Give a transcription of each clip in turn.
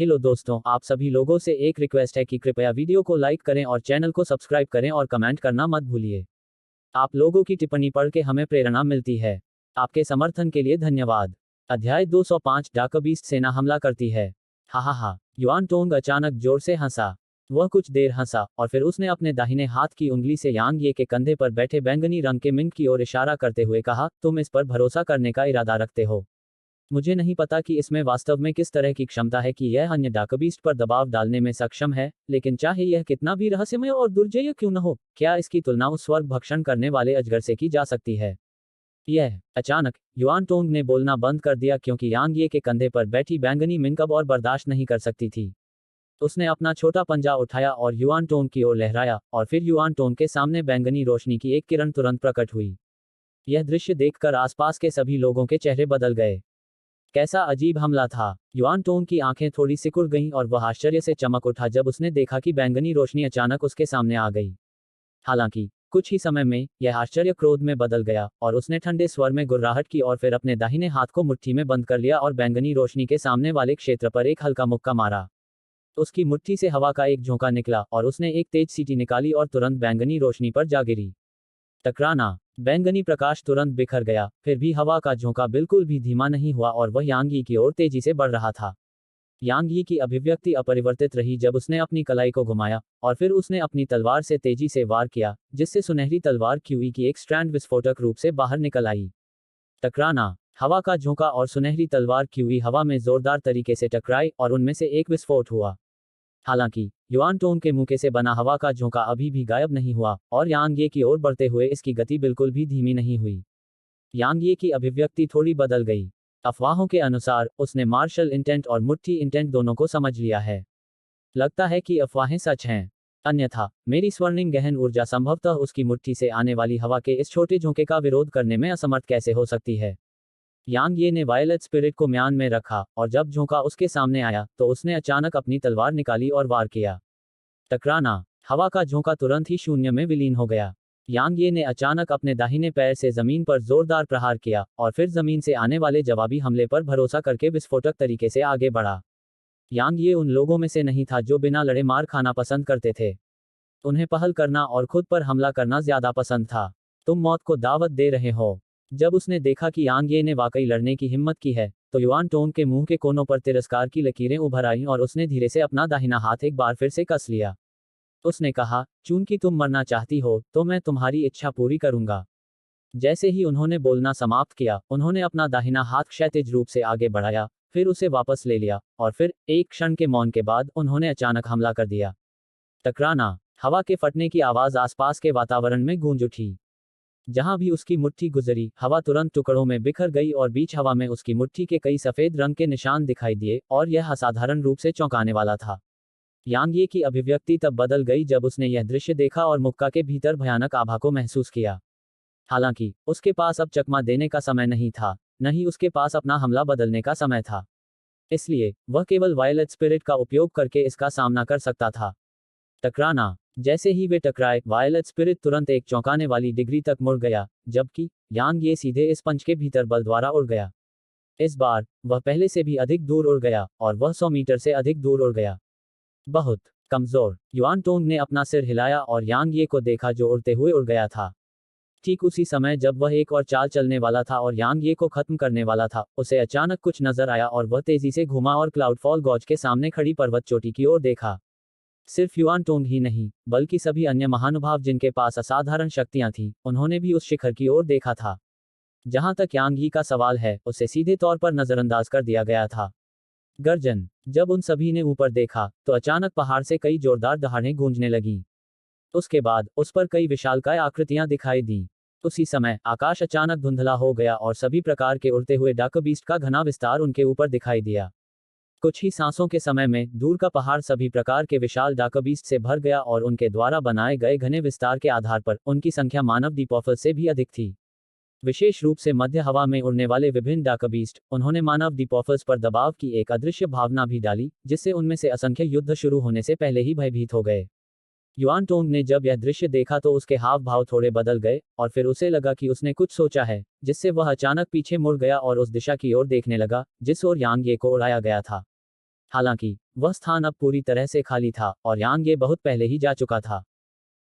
Hello दोस्तों, आप सभी लोगों से एक रिक्वेस्ट है कि कृपया वीडियो को लाइक करें और चैनल को सब्सक्राइब करें और कमेंट करना मत भूलिए। आप लोगों की टिप्पणी पढ़ के हमें प्रेरणा मिलती है। आपके समर्थन के लिए धन्यवाद। अध्याय 205 डाकबीस्ट सेना हमला करती है। हा, युआन टोंग अचानक जोर से हंसा। वह कुछ देर हंसा और फिर उसने अपने दाहिने हाथ की उंगली से यांग ये के कंधे पर बैठे बैंगनी रंग के मिंग की ओर इशारा करते हुए कहा, तुम इस पर भरोसा करने का इरादा रखते हो। मुझे नहीं पता कि इसमें वास्तव में किस तरह की क्षमता है कि यह अन्य डाकबीस्ट पर दबाव डालने में सक्षम है, लेकिन चाहे यह कितना भी रहस्यमय और दुर्जेय क्यों न हो, क्या इसकी तुलना उस स्वर्ग भक्षण करने वाले अजगर से की जा सकती है? यह अचानक युआन टोंग ने बोलना बंद कर दिया क्योंकि यांग ये के कंधे पर बैठी बैंगनी मिंग अब और बर्दाश्त नहीं कर सकती थी। उसने अपना छोटा पंजा उठाया और युआन टोंग की ओर लहराया और फिर युआन टोंग के सामने बैंगनी रोशनी की एक किरण तुरंत प्रकट हुई। यह दृश्य देखकर आसपास के सभी लोगों के चेहरे बदल गए। कैसा अजीब हमला था। युआन टोंग की आंखें थोड़ी सिकुड़ गईं और वह आश्चर्य से चमक उठा जब उसने देखा कि बैंगनी रोशनी अचानक उसके सामने आ गई। हालांकि कुछ ही समय में यह आश्चर्य क्रोध में बदल गया और उसने ठंडे स्वर में गुर्राहट की और फिर अपने दाहिने हाथ को मुट्ठी में बंद कर लिया और बैंगनी रोशनी के सामने वाले क्षेत्र पर एक हल्का मुक्का मारा। उसकी मुट्ठी से हवा का एक झोंका निकला और उसने एक तेज सीटी निकाली और तुरंत बैंगनी रोशनी पर जा गिरी। टकराना। बैंगनी प्रकाश तुरंत बिखर गया, फिर भी हवा का झोंका बिल्कुल भी धीमा नहीं हुआ और वह यांग यी की ओर तेजी से बढ़ रहा था। यांग यी की अभिव्यक्ति अपरिवर्तित रही जब उसने अपनी कलाई को घुमाया और फिर उसने अपनी तलवार से तेजी से वार किया, जिससे सुनहरी तलवार क्यूई की एक स्ट्रैंड विस्फोटक रूप से बाहर निकल आई। टकराना। हवा का झोंका और सुनहरी तलवार क्यूई हवा में जोरदार तरीके से टकराई और उनमें से एक विस्फोट हुआ। हालांकि युआन टोंग के मुके से बना हवा का झोंका अभी भी गायब नहीं हुआ और यांग ये की ओर बढ़ते हुए इसकी गति बिल्कुल भी धीमी नहीं हुई। यांग ये की अभिव्यक्ति थोड़ी बदल गई। अफवाहों के अनुसार उसने मार्शल इंटेंट और मुट्ठी इंटेंट दोनों को समझ लिया है। लगता है कि अफवाहें सच हैं। अन्यथा मेरी स्वर्णिम गहन ऊर्जा संभवतः उसकी मुट्ठी से आने वाली हवा के इस छोटे झोंके का विरोध करने में असमर्थ कैसे हो सकती है। यांग ये ने वायलेट स्पिरिट को म्यान में रखा और जब झोंका उसके सामने आया तो उसने अचानक अपनी तलवार निकाली और वार किया। टकराना। हवा का झोंका तुरंत ही शून्य में विलीन हो गया। यांग ये ने अचानक अपने दाहिने पैर से जमीन पर जोरदार प्रहार किया और फिर जमीन से आने वाले जवाबी हमले पर भरोसा करके विस्फोटक तरीके से आगे बढ़ा। यांग ये उन लोगों में से नहीं था जो बिना लड़े मार खाना पसंद करते थे। उन्हें पहल करना और खुद पर हमला करना ज्यादा पसंद था। तुम मौत को दावत दे रहे हो। जब उसने देखा कि यांग ये ने वाकई लड़ने की हिम्मत की है, तो युआन टोंग के मुंह के कोनों पर तिरस्कार की लकीरें उभर आईं और उसने धीरे से अपना दाहिना हाथ एक बार फिर से कस लिया। उसने कहा, चूंकि तुम मरना चाहती हो, तो मैं तुम्हारी इच्छा पूरी करूंगा। जैसे ही उन्होंने बोलना समाप्त किया, उन्होंने अपना दाहिना हाथ क्षैतिज रूप से आगे बढ़ाया, फिर उसे वापस ले लिया और फिर एक क्षण के मौन के बाद उन्होंने अचानक हमला कर दिया। टकराना। हवा के फटने की आवाज आसपास के वातावरण में गूंज उठी। जहां भी उसकी मुट्ठी गुजरी, हवा तुरंत टुकड़ों में बिखर गई और बीच हवा में उसकी मुट्ठी के कई सफेद रंग के निशान दिखाई दिए और यह असाधारण रूप से चौंकाने वाला था। यांग ये की अभिव्यक्ति तब बदल गई जब उसने यह दृश्य देखा और मुक्का के भीतर भयानक आभा को महसूस किया। हालांकि उसके पास अब चकमा देने का समय नहीं था, न ही उसके पास अपना हमला बदलने का समय था। इसलिए वह केवल वायलेट स्पिरिट का उपयोग करके इसका सामना कर सकता था। टकराना। जैसे ही वे टकराए, वायलेट स्पिरिट तुरंत एक चौंकाने वाली डिग्री तक मुड़ गया, जबकि यांग ये सीधे इस पंच के भीतर बल द्वारा उड़ गया। इस बार वह पहले से भी अधिक दूर उड़ गया और वह 100 मीटर से अधिक दूर उड़ गया। बहुत कमजोर। युआन टोंग ने अपना सिर हिलाया और यांग ये को देखा जो उड़ते हुए उड़ गया था। ठीक उसी समय जब वह एक और चाल चलने वाला था और यांग ये को खत्म करने वाला था, उसे अचानक कुछ नजर आया और वह तेजी से घूमा और क्लाउडफॉल गॉज के सामने खड़ी पर्वत चोटी की ओर देखा। सिर्फ युआन टोंग ही नहीं, बल्कि सभी अन्य महानुभाव जिनके पास असाधारण शक्तियां थीं, उन्होंने भी उस शिखर की ओर देखा था। जहां तक यांग यी का सवाल है, उसे सीधे तौर पर नजरअंदाज कर दिया गया था। गर्जन। जब उन सभी ने ऊपर देखा, तो अचानक पहाड़ से कई जोरदार दहाड़ें गूंजने लगीं। उसके बाद उस पर कई विशालकाय आकृतियां दिखाई दीं। उसी समय आकाश अचानक धुंधला हो गया और सभी प्रकार के उड़ते हुए डाकबीस्ट का घना विस्तार उनके ऊपर दिखाई दिया। कुछ ही सांसों के समय में दूर का पहाड़ सभी प्रकार के विशाल डाकबीस्ट से भर गया और उनके द्वारा बनाए गए घने विस्तार के आधार पर उनकी संख्या मानव दीपोफल से भी अधिक थी। विशेष रूप से मध्य हवा में उड़ने वाले विभिन्न डाकबीस्ट, उन्होंने मानव दीपोफल्स पर दबाव की एक अदृश्य भावना भी डाली, जिससे उनमें से असंख्य युद्ध शुरू होने से पहले ही भयभीत हो गए। युआन टोंग ने जब यह दृश्य देखा तो उसके हाव भाव थोड़े बदल गए और फिर उसे लगा कि उसने कुछ सोचा है, जिससे वह अचानक पीछे मुड़ गया और उस दिशा की ओर देखने लगा जिस ओर यांग ये को उड़ाया गया था। हालांकि वह स्थान अब पूरी तरह से खाली था और यांग ये बहुत पहले ही जा चुका था।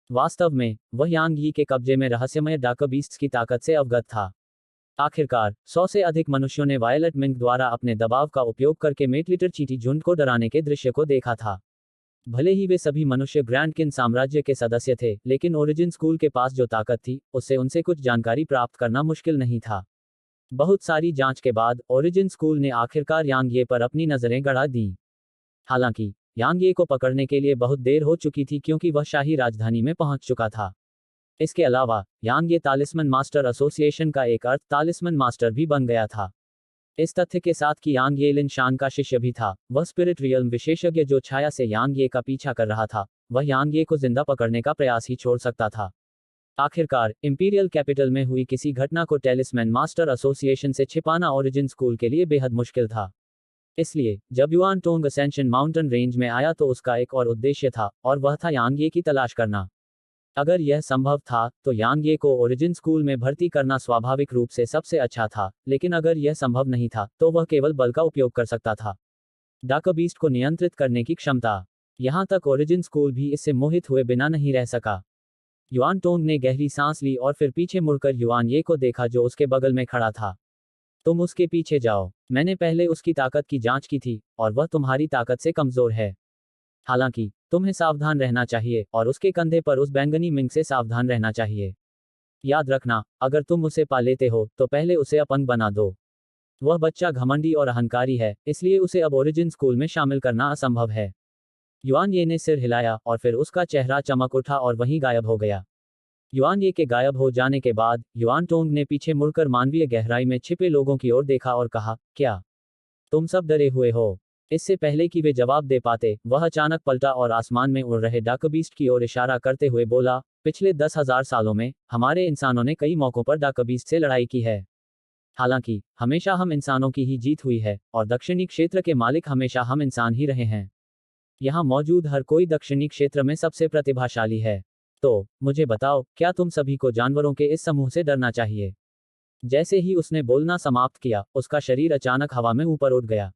वास्तव में वह यांग यी के कब्जे में रहस्यमय डार्क बीस्ट्स की ताकत से अवगत था। आखिरकार 100 से अधिक मनुष्यों ने वायलेट मिंक द्वारा अपने दबाव का उपयोग करके मेटलिटर चींटी झुंड को डराने के दृश्य को देखा था। भले ही वे सभी मनुष्य ग्रैंड किन साम्राज्य के सदस्य थे, लेकिन ओरिजिन स्कूल के पास जो ताकत थी उससे उनसे कुछ जानकारी प्राप्त करना मुश्किल नहीं था। बहुत सारी जांच के बाद ओरिजिन स्कूल ने आखिरकार यांग ये पर अपनी नजरें गड़ा दी। हालांकि यांग ये को पकड़ने के लिए बहुत देर हो चुकी थी क्योंकि वह शाही राजधानी में पहुंच चुका था। इसके अलावा यांग ये तालिस्मन मास्टर एसोसिएशन का एक अर्थ तालिस्मन मास्टर भी बन गया था। इस तथ्य के साथ कि यांग ये लिन शान का शिष्य भी था, वह स्पिरिट रियल्म विशेषज्ञ जो छाया से यांग ये का पीछा कर रहा था, वह यांग ये को जिंदा पकड़ने का प्रयास ही छोड़ सकता था। आखिरकार इंपीरियल कैपिटल में हुई किसी घटना को टेलिस्मैन मास्टर एसोसिएशन से छिपाना ओरिजिन स्कूल के लिए बेहद मुश्किल था। इसलिए जब yuan Tong ascension mountain range में आया तो उसका एक और उद्देश्य था, और वह था यांग ये की तलाश करना। अगर यह संभव था तो यांग ये को ओरिजिन स्कूल में भर्ती करना स्वाभाविक रूप से सबसे अच्छा था, लेकिन अगर यह संभव नहीं था तो वह केवल बल का उपयोग कर सकता था। डार्क बीस्ट को नियंत्रित करने की क्षमता। यहां तक ओरिजिन स्कूल भी इससे मोहित हुए बिना नहीं रह सका। युआन टोंग ने गहरी सांस ली और फिर पीछे मुड़कर युआन ये को देखा जो उसके बगल में खड़ा था। तुम उसके पीछे जाओ। मैंने पहले उसकी ताकत की जांच की थी और वह तुम्हारी ताकत से कमजोर है। हालांकि तुम्हें सावधान रहना चाहिए और उसके कंधे पर उस बैंगनी मिंक से सावधान रहना चाहिए। याद रखना, अगर तुम उसे पा लेते हो तो पहले उसे अपंग बना दो। वह बच्चा घमंडी और अहंकारी है, इसलिए उसे अब ओरिजिन स्कूल में शामिल करना असंभव है। युआन ये ने सिर हिलाया और फिर उसका चेहरा चमक उठा और वहीं गायब हो गया। युआन ये के गायब हो जाने के बाद युआन टोंग ने पीछे मुड़कर मानवीय गहराई में छिपे लोगों की ओर देखा और कहा, क्या तुम सब डरे हुए हो? इससे पहले कि वे जवाब दे पाते, वह अचानक पलटा और आसमान में उड़ रहे डार्क बीस्ट की ओर इशारा करते हुए बोला, पिछले 10,000 सालों में हमारे इंसानों ने कई मौकों पर डार्क बीस्ट से लड़ाई की है। हालांकि हमेशा हम इंसानों की ही जीत हुई है और दक्षिणी क्षेत्र के मालिक हमेशा हम इंसान ही रहे हैं। यहाँ मौजूद हर कोई दक्षिणी क्षेत्र में सबसे प्रतिभाशाली है। तो मुझे बताओ, क्या तुम सभी को जानवरों के इस समूह से डरना चाहिए? जैसे ही उसने बोलना समाप्त किया, उसका शरीर अचानक हवा में ऊपर उठ गया।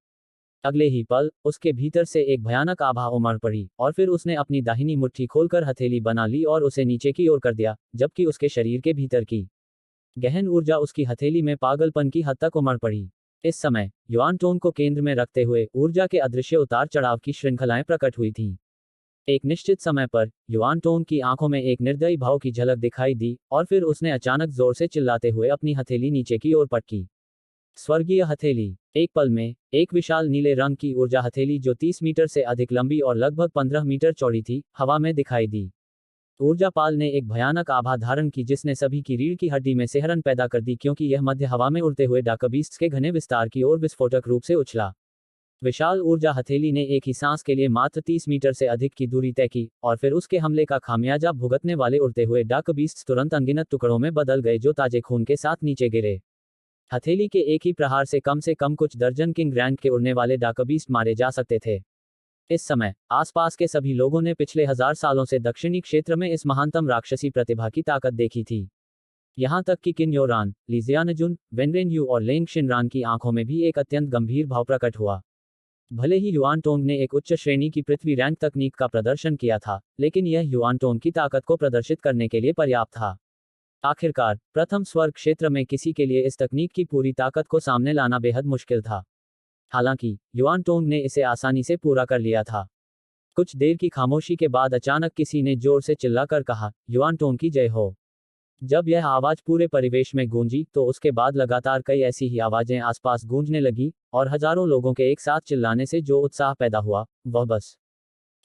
अगले ही पल उसके भीतर से एक भयानक आभा उमड़ पड़ी और फिर उसने अपनी दाहिनी मुट्ठी खोलकर हथेली बना ली और उसे नीचे की ओर कर दिया, जबकि उसके शरीर के भीतर की गहन ऊर्जा उसकी हथेली में पागलपन की हद तक उमड़ पड़ी। इस समय युआन टोंग को केंद्र में रखते हुए ऊर्जा के अदृश्य उतार चढ़ाव की श्रृंखलाएं प्रकट हुई थीं। एक निश्चित समय पर युआन टोंग की आंखों में एक निर्दयी भाव की झलक दिखाई दी और फिर उसने अचानक जोर से चिल्लाते हुए अपनी हथेली नीचे की ओर पटकी। स्वर्गीय हथेली। एक पल में एक विशाल नीले रंग की ऊर्जा हथेली जो 30 मीटर से अधिक लंबी और लगभग 15 मीटर चौड़ी थी, हवा में दिखाई दी। ऊर्जापाल ने एक भयानक आभा धारण की जिसने सभी की रीढ़ की हड्डी में सिहरन पैदा कर दी, क्योंकि यह मध्य हवा में उड़ते हुए डार्क बीस्ट्स के घने विस्तार की ओर विस्फोटक रूप से उछला। विशाल ऊर्जा हथेली ने एक ही सांस के लिए मात्र 30 मीटर से अधिक की दूरी तय की और फिर उसके हमले का खामियाजा भुगतने वाले उड़ते हुए डार्क बीस्ट्स तुरंत अनगिनत टुकड़ों में बदल गए जो ताजे खून के साथ नीचे गिरे। हथेली के एक ही प्रहार से कम कुछ दर्जन किंग रैंक के उड़ने वाले डार्क बीस्ट मारे जा सकते थे। इस समय आसपास के सभी लोगों ने पिछले 1000 सालों से दक्षिणी क्षेत्र में इस महानतम राक्षसी प्रतिभा की ताकत देखी थी। यहां तक कि किन योरान, लीजियानजुन, वेनरेन यू और लेंग शिनरान की आंखों में भी एक अत्यंत गंभीर भाव प्रकट हुआ। भले ही युआन टोंग ने एक उच्च श्रेणी की पृथ्वी रैंक तकनीक का प्रदर्शन किया था, लेकिन यह युआन टोंग की ताकत को प्रदर्शित करने के लिए पर्याप्त था। आखिरकार प्रथम स्वर्ग क्षेत्र में किसी के लिए इस तकनीक की पूरी ताकत को सामने लाना बेहद मुश्किल था। हालांकि युआन टोंग ने इसे आसानी से पूरा कर लिया था। कुछ देर की खामोशी के बाद अचानक किसी ने जोर से चिल्लाकर कहा, युआन टोंग की जय हो। जब यह आवाज पूरे परिवेश में गूंजी तो उसके बाद लगातार कई ऐसी ही आवाजें आसपास गूंजने लगी और हजारों लोगों के एक साथ चिल्लाने से जो उत्साह पैदा हुआ, वह बस।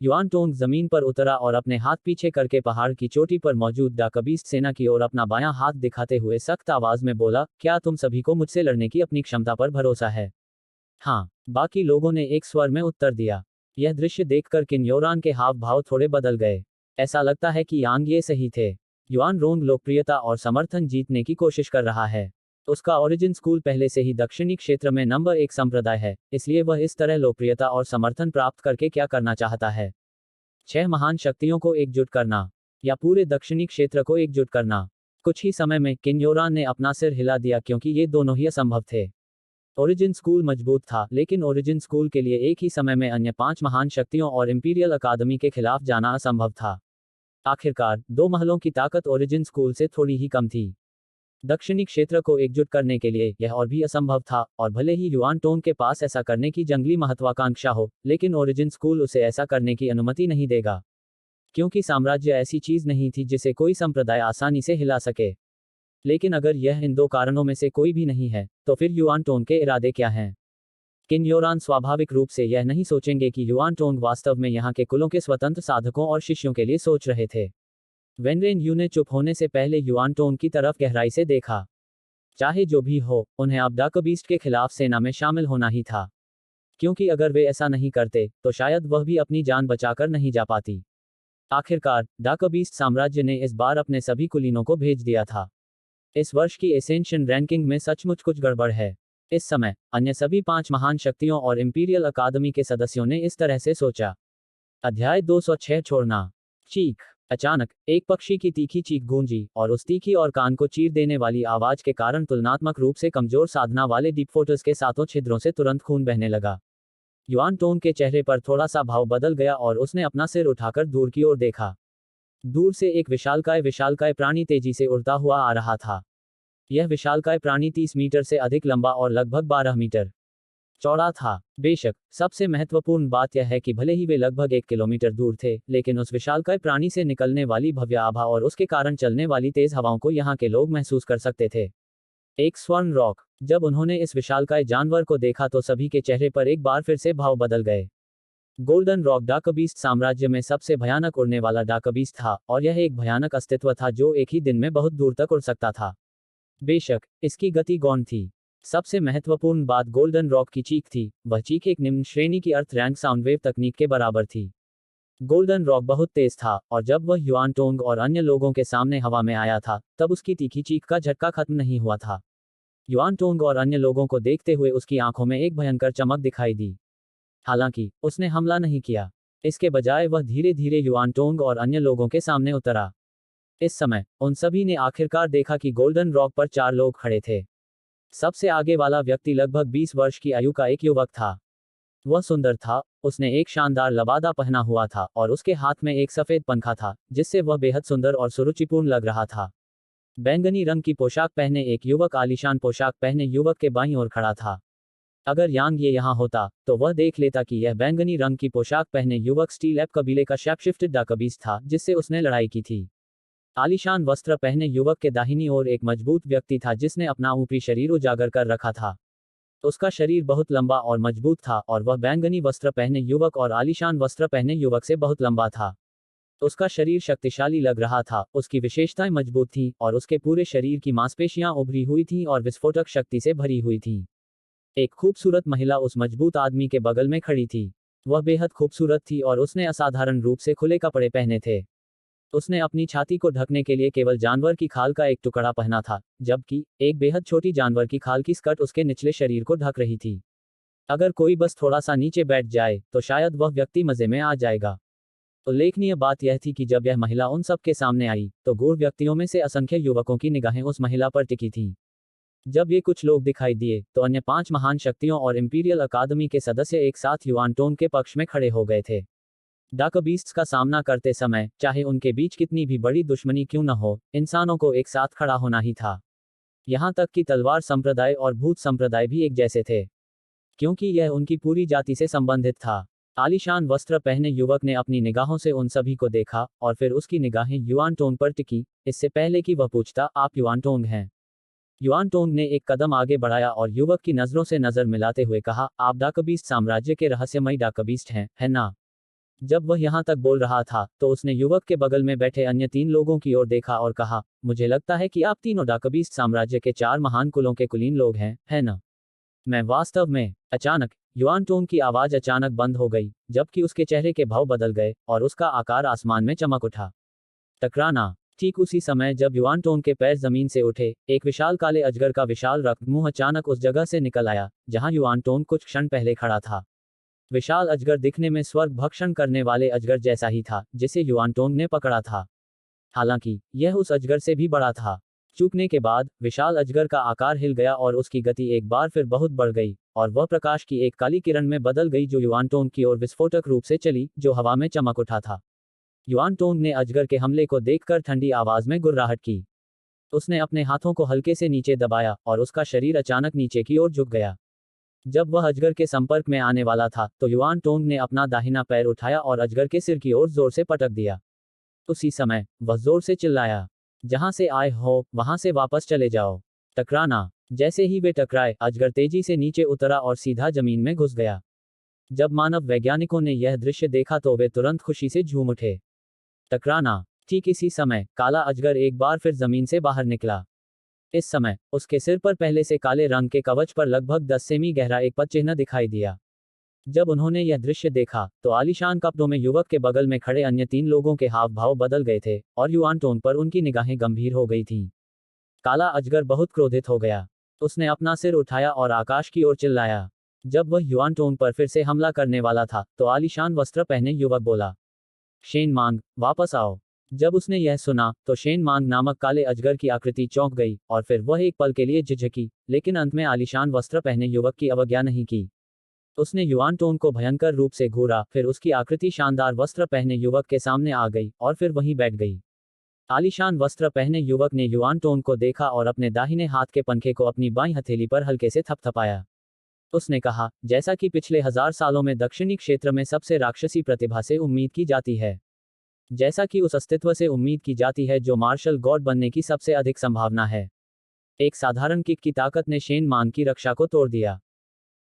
युआन टोंग जमीन पर उतरा और अपने हाथ पीछे करके पहाड़ की चोटी पर मौजूद डार्क बीस्ट सेना की ओर अपना बायां हाथ दिखाते हुए सख्त आवाज में बोला, क्या तुम सभी को मुझसे लड़ने की अपनी क्षमता पर भरोसा है? हाँ, बाकी लोगों ने एक स्वर में उत्तर दिया। यह दृश्य देखकर किन योरान के हाव भाव थोड़े बदल गए। ऐसा लगता है कि यांग ये सही थे। युआन रोंग लोकप्रियता और समर्थन जीतने की कोशिश कर रहा है। उसका ओरिजिन स्कूल पहले से ही दक्षिणी क्षेत्र में नंबर 1 संप्रदाय है, इसलिए वह इस तरह लोकप्रियता और समर्थन प्राप्त करके क्या करना चाहता है? 6 महान शक्तियों को एकजुट करना या पूरे दक्षिणी क्षेत्र को एकजुट करना? कुछ ही समय में किन योरान ने अपना सिर हिला दिया क्योंकि ये दोनों ही असंभव थे। ओरिजिन स्कूल मजबूत था, लेकिन ओरिजिन स्कूल के लिए एक ही समय में अन्य 5 महान शक्तियों और इंपीरियल अकादमी के खिलाफ जाना असंभव था। आखिरकार 2 महलों की ताकत ओरिजिन स्कूल से थोड़ी ही कम थी। दक्षिणी क्षेत्र को एकजुट करने के लिए यह और भी असंभव था, और भले ही युआन टोंग के पास ऐसा करने की जंगली महत्वाकांक्षा हो, लेकिन ओरिजिन स्कूल उसे ऐसा करने की अनुमति नहीं देगा। क्योंकि साम्राज्य ऐसी चीज नहीं थी जिसे कोई संप्रदाय आसानी से हिला सके। लेकिन अगर यह इन 2 कारणों में से कोई भी नहीं है, तो फिर युआन टोंग के इरादे क्या हैं? किन योरान स्वाभाविक रूप से यह नहीं सोचेंगे कि युआन टोंग वास्तव में यहाँ के कुलों के स्वतंत्र साधकों और शिष्यों के लिए सोच रहे थे। वेनरेन यू ने चुप होने से पहले युआन टोंग की तरफ गहराई से देखा। चाहे जो भी हो, उन्हें अब डार्क बीस्ट के खिलाफ सेना में शामिल होना ही था। क्योंकि अगर वे ऐसा नहीं करते, तो शायद वह भी अपनी जान बचाकर नहीं जा पाती। आखिरकार डार्क बीस्ट साम्राज्य ने इस बार अपने सभी कुलीनों को भेज दिया था। इस वर्ष की एसेंशन रैंकिंग में सचमुच कुछ गड़बड़ है। इस समय अन्य सभी 5 महान शक्तियों और इंपीरियल अकादमी के सदस्यों ने इस तरह से सोचा। अध्याय 206 छोड़ना। चीख। अचानक एक पक्षी की तीखी चीख गूंजी, और उस तीखी और कान को चीर देने वाली आवाज के कारण तुलनात्मक रूप से कमजोर साधना वाले डीप फोर्ट्रेस के 7 छिद्रों से तुरंत खून बहने लगा। युआन टोंग के चेहरे पर थोड़ा सा भाव बदल गया और उसने अपना सिर उठाकर दूर की ओर देखा। दूर से एक विशालकाय प्राणी तेजी से उड़ता हुआ आ रहा था। यह विशालकाय प्राणी 30 मीटर से अधिक लंबा और लगभग 12 मीटर चौड़ा था। बेशक, सबसे महत्वपूर्ण बात यह है कि भले ही वे लगभग 1 किलोमीटर दूर थे, लेकिन उस विशालकाय प्राणी से निकलने वाली भव्य आभा और उसके कारण चलने वाली तेज हवाओं को यहाँ के लोग महसूस कर सकते थे। एक स्वर्ण रॉक। जब उन्होंने इस विशालकाय जानवर को देखा तो सभी के चेहरे पर एक बार फिर से भाव बदल गए। गोल्डन रॉक डार्क बीस्ट साम्राज्य में सबसे भयानक उड़ने वाला डार्क बीस्ट था, और यह एक भयानक अस्तित्व था जो एक ही दिन में बहुत दूर तक उड़ सकता था। बेशक, इसकी गति गौण थी। सबसे महत्वपूर्ण बात गोल्डन रॉक की चीख थी। वह चीख एक निम्न श्रेणी की अर्थ रैंक साउंड वेव तकनीक के बराबर थी। गोल्डन रॉक बहुत तेज था, और जब वह युआन टोंग और अन्य लोगों के सामने हवा में आया था, तब उसकी तीखी चीख का झटका खत्म नहीं हुआ था। युआन टोंग और अन्य लोगों को देखते हुए उसकी आंखों में एक भयंकर चमक दिखाई दी। हालांकि उसने हमला नहीं किया। इसके बजाय वह धीरे धीरे युआन टोंग और अन्य लोगों के सामने उतरा। इस समय उन सभी ने आखिरकार देखा कि गोल्डन रॉक पर 4 लोग खड़े थे। सबसे आगे वाला व्यक्ति लगभग 20 वर्ष की आयु का एक युवक था। वह सुंदर था। उसने एक शानदार लबादा पहना हुआ था, और उसके हाथ में एक सफेद पंखा था, जिससे वह बेहद सुंदर और सुरुचिपूर्ण लग रहा था। बैंगनी रंग की पोशाक पहने एक युवक आलीशान पोशाक पहने युवक के बाईं ओर खड़ा था। अगर यांग ये यहाँ होता, तो वह देख लेता कि यह बैंगनी रंग की पोशाक पहने युवक स्टील एप कबीले का शैपशिफ्टेड डार्क बीस्ट था, जिससे उसने लड़ाई की थी। आलीशान वस्त्र पहने युवक के दाहिनी ओर एक मजबूत व्यक्ति था जिसने अपना ऊपरी शरीर उजागर कर रखा था। उसका शरीर बहुत लंबा और मजबूत था, और वह बैंगनी वस्त्र पहने युवक और आलीशान वस्त्र पहने युवक से बहुत लंबा था। उसका शरीर शक्तिशाली लग रहा था, उसकी विशेषताएं मजबूत थीं, और उसके पूरे शरीर की मांसपेशियां उभरी हुई थीं और विस्फोटक शक्ति से भरी हुई थीं। एक खूबसूरत महिला उस मजबूत आदमी के बगल में खड़ी थी। वह बेहद खूबसूरत थी और उसने असाधारण रूप से खुले कपड़े पहने थे। उसने अपनी छाती को ढकने के लिए केवल जानवर की खाल का एक टुकड़ा पहना था, जबकि एक बेहद छोटी जानवर की खाल की स्कर्ट उसके निचले शरीर को ढक रही थी। अगर कोई बस थोड़ा सा नीचे बैठ जाए, तो शायद वह व्यक्ति मजे में आ जाएगा। उल्लेखनीय बात यह थी कि जब यह महिला उन सब के सामने आई, तो गूढ़ व्यक्तियों में से असंख्य युवकों की निगाहें उस महिला पर टिकी थीं। जब ये कुछ लोग दिखाई दिए, तो अन्य 5 महान शक्तियों और इंपीरियल अकादमी के सदस्य एक साथ युआन टोंग के पक्ष में खड़े हो गए थे। डार्क बीस्ट्स का सामना करते समय, चाहे उनके बीच कितनी भी बड़ी दुश्मनी क्यों न हो, इंसानों को एक साथ खड़ा होना ही था। यहाँ तक कि तलवार संप्रदाय और भूत संप्रदाय भी एक जैसे थे, क्योंकि यह उनकी पूरी जाति से संबंधित था। आलीशान वस्त्र पहने युवक ने अपनी निगाहों से उन सभी को देखा, और फिर उसकी निगाहें युआन टोंग पर टिकी, इससे पहले कि वह पूछता, आप युआन टोंग हैं? युआन टोंग ने एक कदम आगे बढ़ाया और युवक की नजरों से नजर मिलाते हुए कहा, आप डार्क बीस्ट साम्राज्य के रहस्यमयी डार्क बीस्ट हैं, है ना? जब वह यहाँ तक बोल रहा था, तो उसने युवक के बगल में बैठे अन्य 3 लोगों की ओर देखा और कहा, मुझे लगता है कि आप तीनों डार्क बीस्ट साम्राज्य के 4 महान कुलों के कुलीन लोग हैं, है ना? मैं वास्तव में। अचानक युआन टोंग की आवाज अचानक बंद हो गई, जबकि उसके चेहरे के भाव बदल गए, और उसका आकार आसमान में चमक उठा। टकराना। ठीक उसी समय जब युआन टोंग के पैर जमीन से उठे, एक विशाल काले अजगर का विशाल रक्त मुंह अचानक उस जगह से निकल आया, जहां युआन टोंग कुछ क्षण पहले खड़ा था। विशाल अजगर दिखने में स्वर्ग भक्षण करने वाले अजगर जैसा ही था, जिसे युआन टोंग ने पकड़ा था। हालांकि यह उस अजगर से भी बड़ा था। चूकने के बाद विशाल अजगर का आकार हिल गया और उसकी गति एक बार फिर बहुत बढ़ गई, और वह प्रकाश की एक काली किरण में बदल गई जो युआन टोंग की ओर विस्फोटक रूप से चली, जो हवा में चमक उठा था। युआन टोंग ने अजगर के हमले को देखकर ठंडी आवाज में गुर्राहट की। उसने अपने हाथों को हल्के से नीचे दबाया और उसका शरीर अचानक नीचे की ओर झुक गया। जब वह अजगर के संपर्क में आने वाला था तो युआन टोंग ने अपना दाहिना पैर उठाया और अजगर के सिर की ओर जोर से पटक दिया। उसी समय वह जोर से चिल्लाया, जहां से आए हो वहां से वापस चले जाओ। टकराना। जैसे ही वे टकराए, अजगर तेजी से नीचे उतरा और सीधा जमीन में घुस गया। जब मानव वैज्ञानिकों ने यह दृश्य देखा तो वे तुरंत खुशी से झूम उठे। टकराना। ठीक इसी समय काला अजगर एक बार फिर जमीन से बाहर निकला। इस समय उसके सिर पर पहले से काले रंग के कवच पर लगभग 10 सेमी गहरा एक पद चिन्ह दिखाई दिया। जब उन्होंने यह दृश्य देखा तो आलीशान कपड़ों में युवक के बगल में खड़े अन्य 3 लोगों के हाव भाव बदल गए थे और युआन टोंग पर उनकी निगाहें गंभीर हो गई थीं। काला अजगर बहुत क्रोधित हो गया। उसने अपना सिर उठाया और आकाश की ओर चिल्लाया। जब वह युआन टोंग पर फिर से हमला करने वाला था तो आलीशान वस्त्र पहने युवक बोला, शेन मांग, वापस आओ। जब उसने यह सुना तो शेन मांग नामक काले अजगर की आकृति चौंक गई और फिर वह एक पल के लिए झिझकी, लेकिन अंत में आलीशान वस्त्र पहने युवक की अवज्ञा नहीं की। उसने युआन टोंग को भयंकर रूप से घूरा, फिर उसकी आकृति शानदार वस्त्र पहने युवक के सामने आ गई और फिर वहीं बैठ गई। आलीशान वस्त्र पहने युवक ने युआन टोंग को देखा और अपने दाहिने हाथ के पंखे को अपनी बाईं हथेली पर हल्के से थपथपाया। उसने कहा, जैसा कि पिछले 1000 सालों में दक्षिणी क्षेत्र में सबसे राक्षसी प्रतिभा से उम्मीद की जाती है, जैसा कि उस अस्तित्व से उम्मीद की जाती है जो मार्शल गॉड बनने की सबसे अधिक संभावना है। एक साधारण किक की ताकत ने शेन मांग की रक्षा को तोड़ दिया।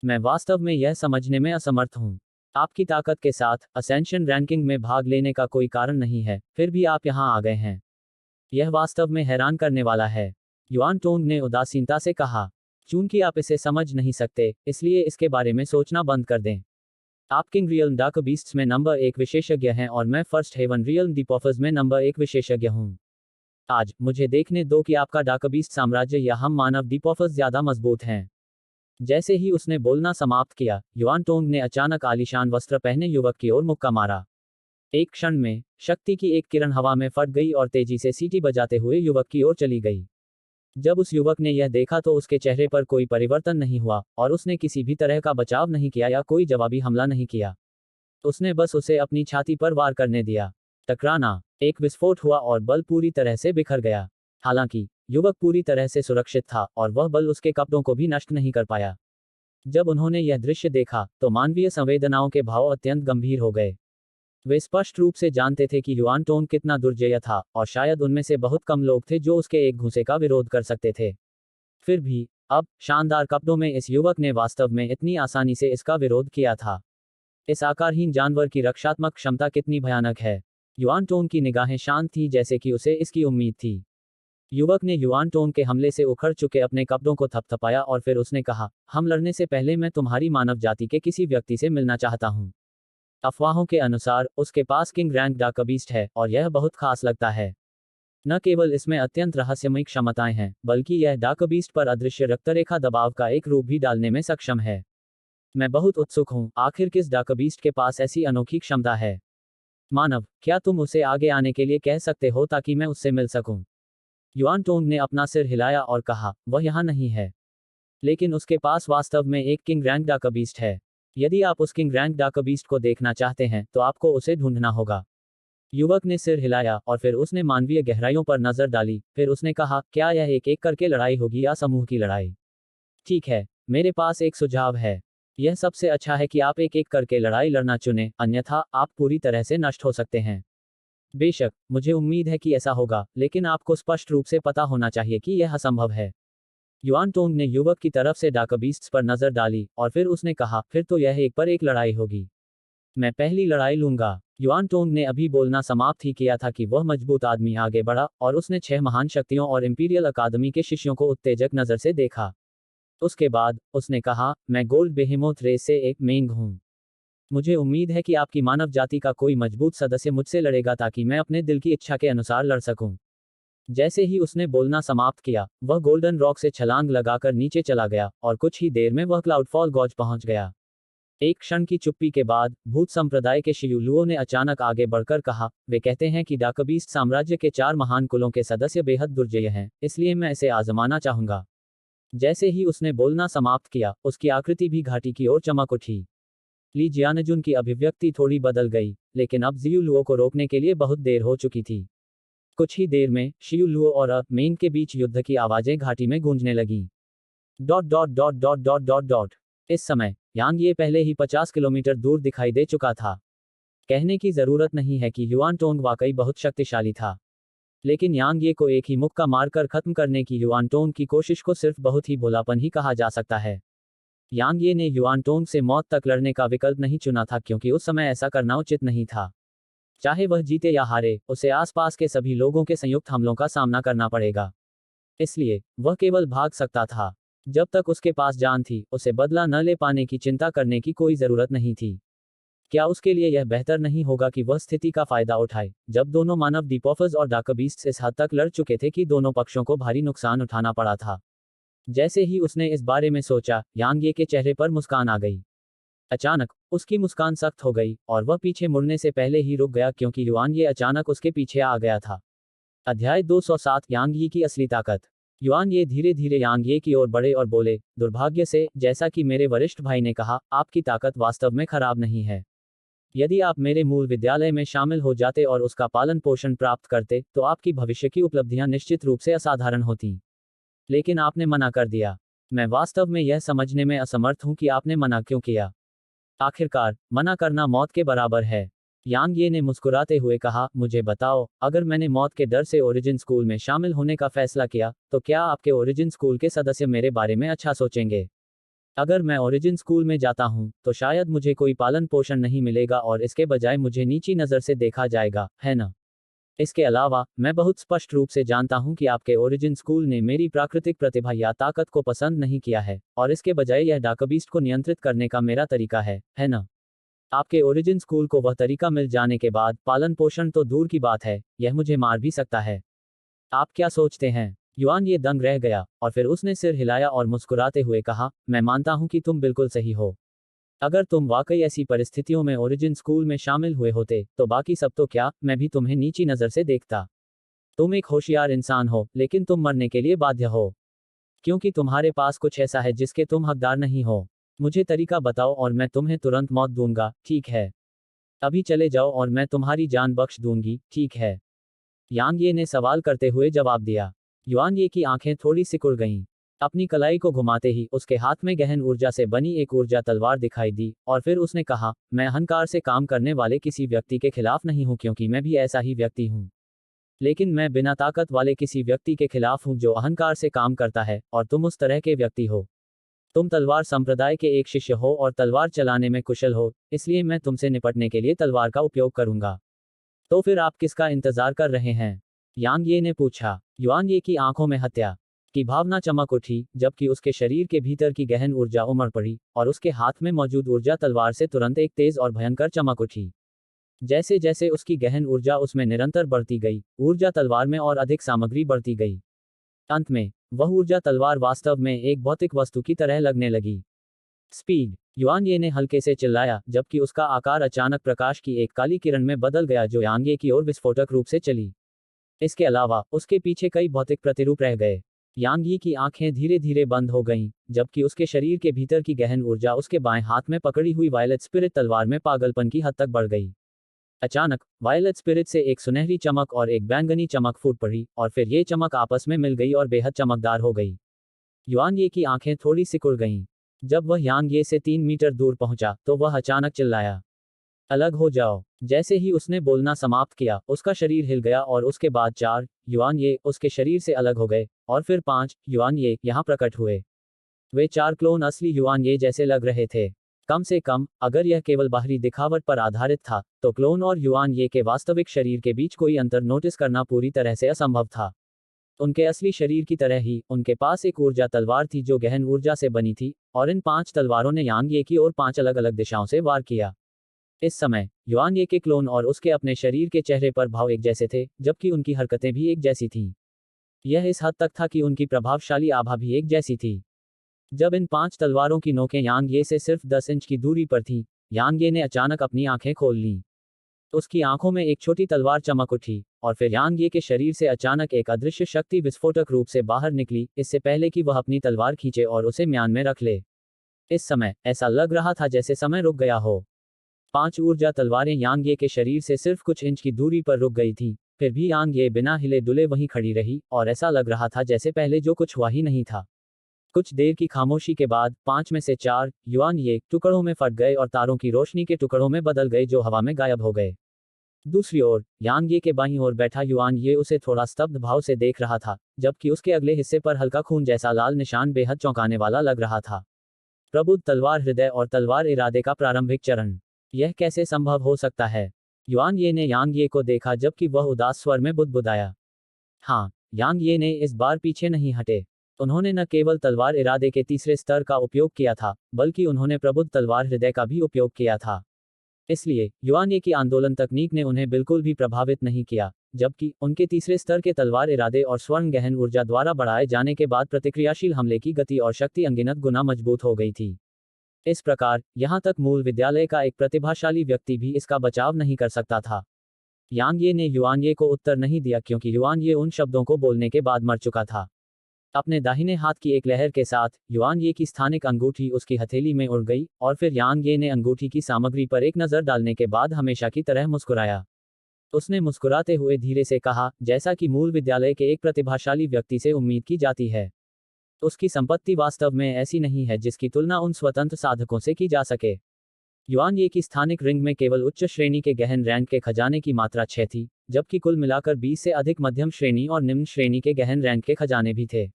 मैं वास्तव में यह समझने में असमर्थ हूं। आपकी ताकत के साथ असेंशन रैंकिंग में भाग लेने का कोई कारण नहीं है, फिर भी आप यहां आ गए हैं। यह वास्तव में हैरान करने वाला है, युआन टोंग ने उदासीनता से कहा। चूंकि आप इसे समझ नहीं सकते, इसलिए इसके बारे में सोचना बंद कर दें। आप किंग रियल्म डार्क बीस्ट्स में नंबर 1 विशेषज्ञ हैं और मैं फर्स्ट हेवन रियल्म डीपॉफर्स में नंबर 1 विशेषज्ञ हूं। आज मुझे देखने दो कि आपका डार्क बीस्ट साम्राज्य या हम मानव डीपॉफर्स ज्यादा मजबूत हैं। जैसे ही उसने बोलना समाप्त किया, युआन टोंग ने अचानक आलीशान वस्त्र पहने युवक की ओर मुक्का मारा। एक क्षण में शक्ति की एक किरण हवा में फट गई और तेजी से सीटी बजाते हुए युवक की ओर चली गई। जब उस युवक ने यह देखा तो उसके चेहरे पर कोई परिवर्तन नहीं हुआ और उसने किसी भी तरह का बचाव नहीं किया या कोई जवाबी हमला नहीं किया। उसने बस उसे अपनी छाती पर वार करने दिया। टकराना। एक विस्फोट हुआ और बल पूरी तरह से बिखर गया। हालांकि युवक पूरी तरह से सुरक्षित था और वह बल उसके कपड़ों को भी नष्ट नहीं कर पाया। जब उन्होंने यह दृश्य देखा तो मानवीय संवेदनाओं के भाव अत्यंत गंभीर हो गए। वे स्पष्ट रूप से जानते थे कि युआन टोंग कितना दुर्जय था और शायद उनमें से बहुत कम लोग थे जो उसके एक घूंसे का विरोध कर सकते थे। फिर भी अब शानदार कपड़ों में इस युवक ने वास्तव में इतनी आसानी से इसका विरोध किया था। इस आकारहीन जानवर की रक्षात्मक क्षमता कितनी भयानक है। युआन टोंग की निगाहें शांत थी, जैसे कि उसे इसकी उम्मीद थी। युवक ने युआन टोंग के हमले से उखड़ चुके अपने कपड़ों को थपथपाया और फिर उसने कहा, हम लड़ने से पहले मैं तुम्हारी मानव जाति के किसी व्यक्ति से मिलना चाहता हूं। अफवाहों के अनुसार उसके पास किंग रैंक डार्क बीस्ट है और यह बहुत खास लगता है। न केवल इसमें अत्यंत रहस्यमयी क्षमताएं हैं, बल्कि यह डार्क बीस्ट पर अदृश्य रक्तरेखा दबाव का एक रूप भी डालने में सक्षम है। मैं बहुत उत्सुक हूं, आखिर किस डार्क बीस्ट के पास ऐसी अनोखी क्षमता है। मानव, क्या तुम उसे आगे आने के लिए कह सकते हो ताकि मैं उससे मिल सकूं? युआन टोंग ने अपना सिर हिलाया और कहा, वह यहां नहीं है। लेकिन उसके पास वास्तव में एक किंग रैंक डार्क बीस्ट है। यदि आप उस किंग रैंक डार्क बीस्ट को देखना चाहते हैं तो आपको उसे ढूंढना होगा। युवक ने सिर हिलाया और फिर उसने मानवीय गहराइयों पर नजर डाली। फिर उसने कहा, क्या यह एक एक करके लड़ाई होगी या समूह की लड़ाई? ठीक है, मेरे पास एक सुझाव है। यह सबसे अच्छा है कि आप एक एक करके लड़ाई लड़ना चुनें, अन्यथा आप पूरी तरह से नष्ट हो सकते हैं। बेशक, मुझे उम्मीद है कि ऐसा होगा, लेकिन आपको स्पष्ट रूप से पता होना चाहिए कि यह असंभव है। युआन टोंग ने युवक की तरफ से डार्क बीस्ट्स पर नजर डाली और फिर उसने कहा, फिर तो यह एक पर एक लड़ाई होगी। मैं पहली लड़ाई लूंगा। युआन टोंग ने अभी बोलना समाप्त ही किया था कि वह मजबूत आदमी आगे बढ़ा और उसने 6 महान शक्तियों और इंपीरियल अकादमी के शिष्यों को उत्तेजक नजर से देखा। उसके बाद उसने कहा, मैं गोल्ड बेहेमोथ रेस से एक मेंग हूं। मुझे उम्मीद है कि आपकी मानव जाति का कोई मजबूत सदस्य मुझसे लड़ेगा ताकि मैं अपने दिल की इच्छा के अनुसार लड़ सकूं। जैसे ही उसने बोलना समाप्त किया, वह गोल्डन रॉक से छलांग लगाकर नीचे चला गया और कुछ ही देर में वह क्लाउडफॉल गॉज पहुंच गया। एक क्षण की चुप्पी के बाद भूत संप्रदाय के शियुलुओं ने अचानक आगे बढ़कर कहा, वे कहते हैं कि डाकबीस्ट साम्राज्य के 4 महान कुलों के सदस्य बेहद दुर्जय हैं, इसलिए मैं इसे आजमाना चाहूंगा। जैसे ही उसने बोलना समाप्त किया, उसकी आकृति भी घाटी की ओर चमक उठी। ली जियानजुन की अभिव्यक्ति थोड़ी बदल गई, लेकिन अब जियुलुओ को रोकने के लिए बहुत देर हो चुकी थी। कुछ ही देर में शियुलुओ और मेंग के बीच युद्ध की आवाजें घाटी में गूंजने लगीं। Dot dot dot dot dot dot dot. इस समय यांग ये पहले ही 50 किलोमीटर दूर दिखाई दे चुका था। कहने की जरूरत नहीं है कि युआन टोंग वाकई बहुत शक्तिशाली था, लेकिन यांग ये को एक ही मुक्का मारकर खत्म करने की युआन टोंग की कोशिश को सिर्फ बहुत ही भोलापन ही कहा जा सकता है। यांग ये ने युआन टोंग से मौत तक लड़ने का विकल्प नहीं चुना था, क्योंकि उस समय ऐसा करना उचित नहीं था। चाहे वह जीते या हारे, उसे आसपास के सभी लोगों के संयुक्त हमलों का सामना करना पड़ेगा। इसलिए वह केवल भाग सकता था। जब तक उसके पास जान थी, उसे बदला न ले पाने की चिंता करने की कोई जरूरत नहीं थी। क्या उसके लिए यह बेहतर नहीं होगा कि वह स्थिति का फायदा उठाए, जब दोनों मानव डिपोफर्स और डाकबीस्ट्स इस हद तक लड़ चुके थे कि दोनों पक्षों को भारी नुकसान उठाना पड़ा था। जैसे ही उसने इस बारे में सोचा, यांग ये के चेहरे पर मुस्कान आ गई। अचानक उसकी मुस्कान सख्त हो गई और वह पीछे मुड़ने से पहले ही रुक गया, क्योंकि युआन ये अचानक उसके पीछे आ गया था। अध्याय 207 यांग यी की असली ताकत। युआन ये धीरे धीरे यांग ये की ओर बढ़े और बोले, दुर्भाग्य से, जैसा कि मेरे वरिष्ठ भाई ने कहा, आपकी ताकत वास्तव में खराब नहीं है। यदि आप मेरे मूल विद्यालय में शामिल हो जाते और उसका पालन पोषण प्राप्त करते, तो आपकी भविष्य की उपलब्धियां निश्चित रूप से असाधारण होती। लेकिन आपने मना कर दिया। मैं वास्तव में यह समझने में असमर्थ हूं कि आपने मना क्यों किया। आखिरकार, मना करना मौत के बराबर है। यांग ये ने मुस्कुराते हुए कहा, मुझे बताओ, अगर मैंने मौत के डर से ओरिजिन स्कूल में शामिल होने का फैसला किया, तो क्या आपके ओरिजिन स्कूल के सदस्य मेरे बारे में अच्छा सोचेंगे? अगर मैं ओरिजिन स्कूल में जाता हूं, तो शायद मुझे कोई पालन पोषण नहीं मिलेगा और इसके बजाय मुझे नीची नज़र से देखा जाएगा, है ना? इसके अलावा, मैं बहुत स्पष्ट रूप से जानता हूं कि आपके ओरिजिन स्कूल ने मेरी प्राकृतिक प्रतिभा या ताकत को पसंद नहीं किया है, और इसके बजाय यह डाकबीस्ट को नियंत्रित करने का मेरा तरीका है ना? आपके ओरिजिन स्कूल को वह तरीका मिल जाने के बाद पालन पोषण तो दूर की बात है, यह मुझे मार भी सकता है। आप क्या सोचते हैं? युआन ये दंग रह गया, और फिर उसने सिर हिलाया और मुस्कुराते हुए कहा, मैं मानता हूं कि तुम बिल्कुल सही हो। अगर तुम वाकई ऐसी परिस्थितियों में ओरिजिन स्कूल में शामिल हुए होते, तो बाकी सब तो क्या, मैं भी तुम्हें नीची नज़र से देखता। तुम एक होशियार इंसान हो, लेकिन तुम मरने के लिए बाध्य हो, क्योंकि तुम्हारे पास कुछ ऐसा है जिसके तुम हकदार नहीं हो। मुझे तरीका बताओ और मैं तुम्हें तुरंत मौत दूंगा, ठीक है? अभी चले जाओ और मैं तुम्हारी जान बख्श दूंगी, ठीक है? यांग ये ने सवाल करते हुए जवाब दिया। युआन ये की आंखें थोड़ी सिकुड़ गईं। अपनी कलाई को घुमाते ही उसके हाथ में गहन ऊर्जा से बनी एक ऊर्जा तलवार दिखाई दी, और फिर उसने कहा, मैं अहंकार से काम करने वाले किसी व्यक्ति के खिलाफ नहीं हूं, क्योंकि मैं भी ऐसा ही व्यक्ति हूं। लेकिन मैं बिना ताकत वाले किसी व्यक्ति के खिलाफ हूं जो अहंकार से काम करता है, और तुम उस तरह के व्यक्ति हो। तुम तलवार संप्रदाय के एक शिष्य हो और तलवार चलाने में कुशल हो, इसलिए मैं तुमसे निपटने के लिए तलवार का उपयोग करूंगा। तो फिर आप किसका इंतजार कर रहे हैं? यांग ये ने पूछा। युआन ये की आंखों में हत्या की भावना चमक उठी, जबकि उसके शरीर के भीतर की गहन ऊर्जा उमड़ पड़ी, और उसके हाथ में मौजूद ऊर्जा तलवार से तुरंत एक तेज और भयंकर चमक उठी। जैसे जैसे उसकी गहन ऊर्जा उसमें निरंतर बढ़ती गई, ऊर्जा तलवार में और अधिक सामग्री बढ़ती गई। अंत में, वह ऊर्जा तलवार वास्तव में एक भौतिक वस्तु की तरह लगने लगी। स्पीड! युआन ये ने हल्के से चिल्लाया, जबकि उसका आकार अचानक प्रकाश की एक काली किरण में बदल गया जो यांग ये की ओर विस्फोटक रूप से चली। इसके अलावा, उसके पीछे कई भौतिक प्रतिरूप रह गए। यांग यी की आंखें धीरे धीरे बंद हो गईं, जबकि उसके शरीर के भीतर की गहन ऊर्जा उसके बाएं हाथ में पकड़ी हुई वायलेट स्पिरिट तलवार में पागलपन की हद तक बढ़ गई। अचानक, वायलेट स्पिरिट से एक सुनहरी चमक और एक बैंगनी चमक फूट पड़ी, और फिर ये चमक आपस में मिल गई और बेहद चमकदार हो गई। युआन ये की आंखें थोड़ी सिकुड़ गईं। जब वह यांग ये से 3 मीटर दूर पहुंचा, तो वह अचानक चिल्लाया, अलग हो जाओ। जैसे ही उसने बोलना समाप्त किया, उसका शरीर हिल गया और उसके बाद 4 युआन ये उसके शरीर से अलग हो गए, और फिर 5 युआन ये यहां प्रकट हुए। वे 4 क्लोन असली युआन ये जैसे लग रहे थे। कम से कम, अगर यह केवल बाहरी दिखावट पर आधारित था, तो क्लोन और युआन ये के वास्तविक शरीर के बीच कोई अंतर नोटिस करना पूरी तरह से असंभव था। उनके असली शरीर की तरह ही, उनके पास एक ऊर्जा तलवार थी जो गहन ऊर्जा से बनी थी, और इन 5 तलवारों ने यांग ये की ओर 5 अलग अलग दिशाओं से वार किया। इस समय, युआन ये के क्लोन और उसके अपने शरीर के चेहरे पर भाव एक जैसे थे, जबकि उनकी हरकतें भी एक जैसी थीं। यह इस हद तक था कि उनकी प्रभावशाली आभा भी एक जैसी थी। जब इन 5 तलवारों की नोकें यांग ये से सिर्फ 10 इंच की दूरी पर थीं, यांग ये ने अचानक अपनी आंखें खोल लीं। उसकी आंखों में एक छोटी तलवार चमक उठी, और फिर यांग ये के शरीर से अचानक एक अदृश्य शक्ति विस्फोटक रूप से बाहर निकली, इससे पहले कि वह अपनी तलवार खींचे और उसे म्यान में रख ले। इस समय ऐसा लग रहा था जैसे समय रुक गया हो। 5 ऊर्जा तलवारें यांग ये के शरीर से सिर्फ कुछ इंच की दूरी पर रुक गई थीं, फिर भी यांग ये बिना हिले डुले वहीं खड़ी रही, और ऐसा लग रहा था जैसे पहले जो कुछ हुआ ही नहीं था। कुछ देर की खामोशी के बाद 5 में से 4 युआन ये टुकड़ों में फट गए और तारों की रोशनी के टुकड़ों में बदल गए जो हवा में गायब हो गए। दूसरी ओर यांग ये के बाईं ओर बैठा युआन ये उसे थोड़ा स्तब्ध भाव से देख रहा था, जबकि उसके अगले हिस्से पर हल्का खून जैसा लाल निशान बेहद चौंकाने वाला लग रहा था। प्रबुद्ध तलवार हृदय और तलवार इरादे का प्रारंभिक चरण। यह कैसे संभव हो सकता है? युआन ये ने यांग ये को देखा जबकि वह उदास स्वर में बुदबुदाया। हाँ, यांग ये ने इस बार पीछे नहीं हटे। उन्होंने न केवल तलवार इरादे के तीसरे स्तर का उपयोग किया था, बल्कि उन्होंने प्रबुद्ध तलवार हृदय का भी उपयोग किया था। इसलिए युआन ये की आंदोलन तकनीक ने उन्हें बिल्कुल भी प्रभावित नहीं किया, जबकि उनके तीसरे स्तर के तलवार इरादे और स्वर्ण गहन ऊर्जा द्वारा बढ़ाए जाने के बाद प्रतिक्रियाशील हमले की गति और शक्ति अनगिनत गुना मजबूत हो गई थी। इस प्रकार यहां तक मूल विद्यालय का एक प्रतिभाशाली व्यक्ति भी इसका बचाव नहीं कर सकता था। यांग ये ने युआन ये को उत्तर नहीं दिया क्योंकि युआन ये उन शब्दों को बोलने के बाद मर चुका था। अपने दाहिने हाथ की एक लहर के साथ युआन ये की स्थानिक अंगूठी उसकी हथेली में उड़ गई, और फिर यांग ये ने अंगूठी की सामग्री पर एक नज़र डालने के बाद हमेशा की तरह मुस्कुराया। उसने मुस्कुराते हुए धीरे से कहा, जैसा कि मूल विद्यालय के एक प्रतिभाशाली व्यक्ति से उम्मीद की जाती है। उसकी संपत्ति वास्तव में ऐसी नहीं है जिसकी तुलना उन स्वतंत्र साधकों से की जा सके। युआन ये की स्थानिक रिंग में केवल उच्च श्रेणी के गहन रैंक के खजाने की मात्रा 6 थी, जबकि कुल मिलाकर 20 से अधिक मध्यम श्रेणी और निम्न श्रेणी के गहन रैंक के खजाने भी थे।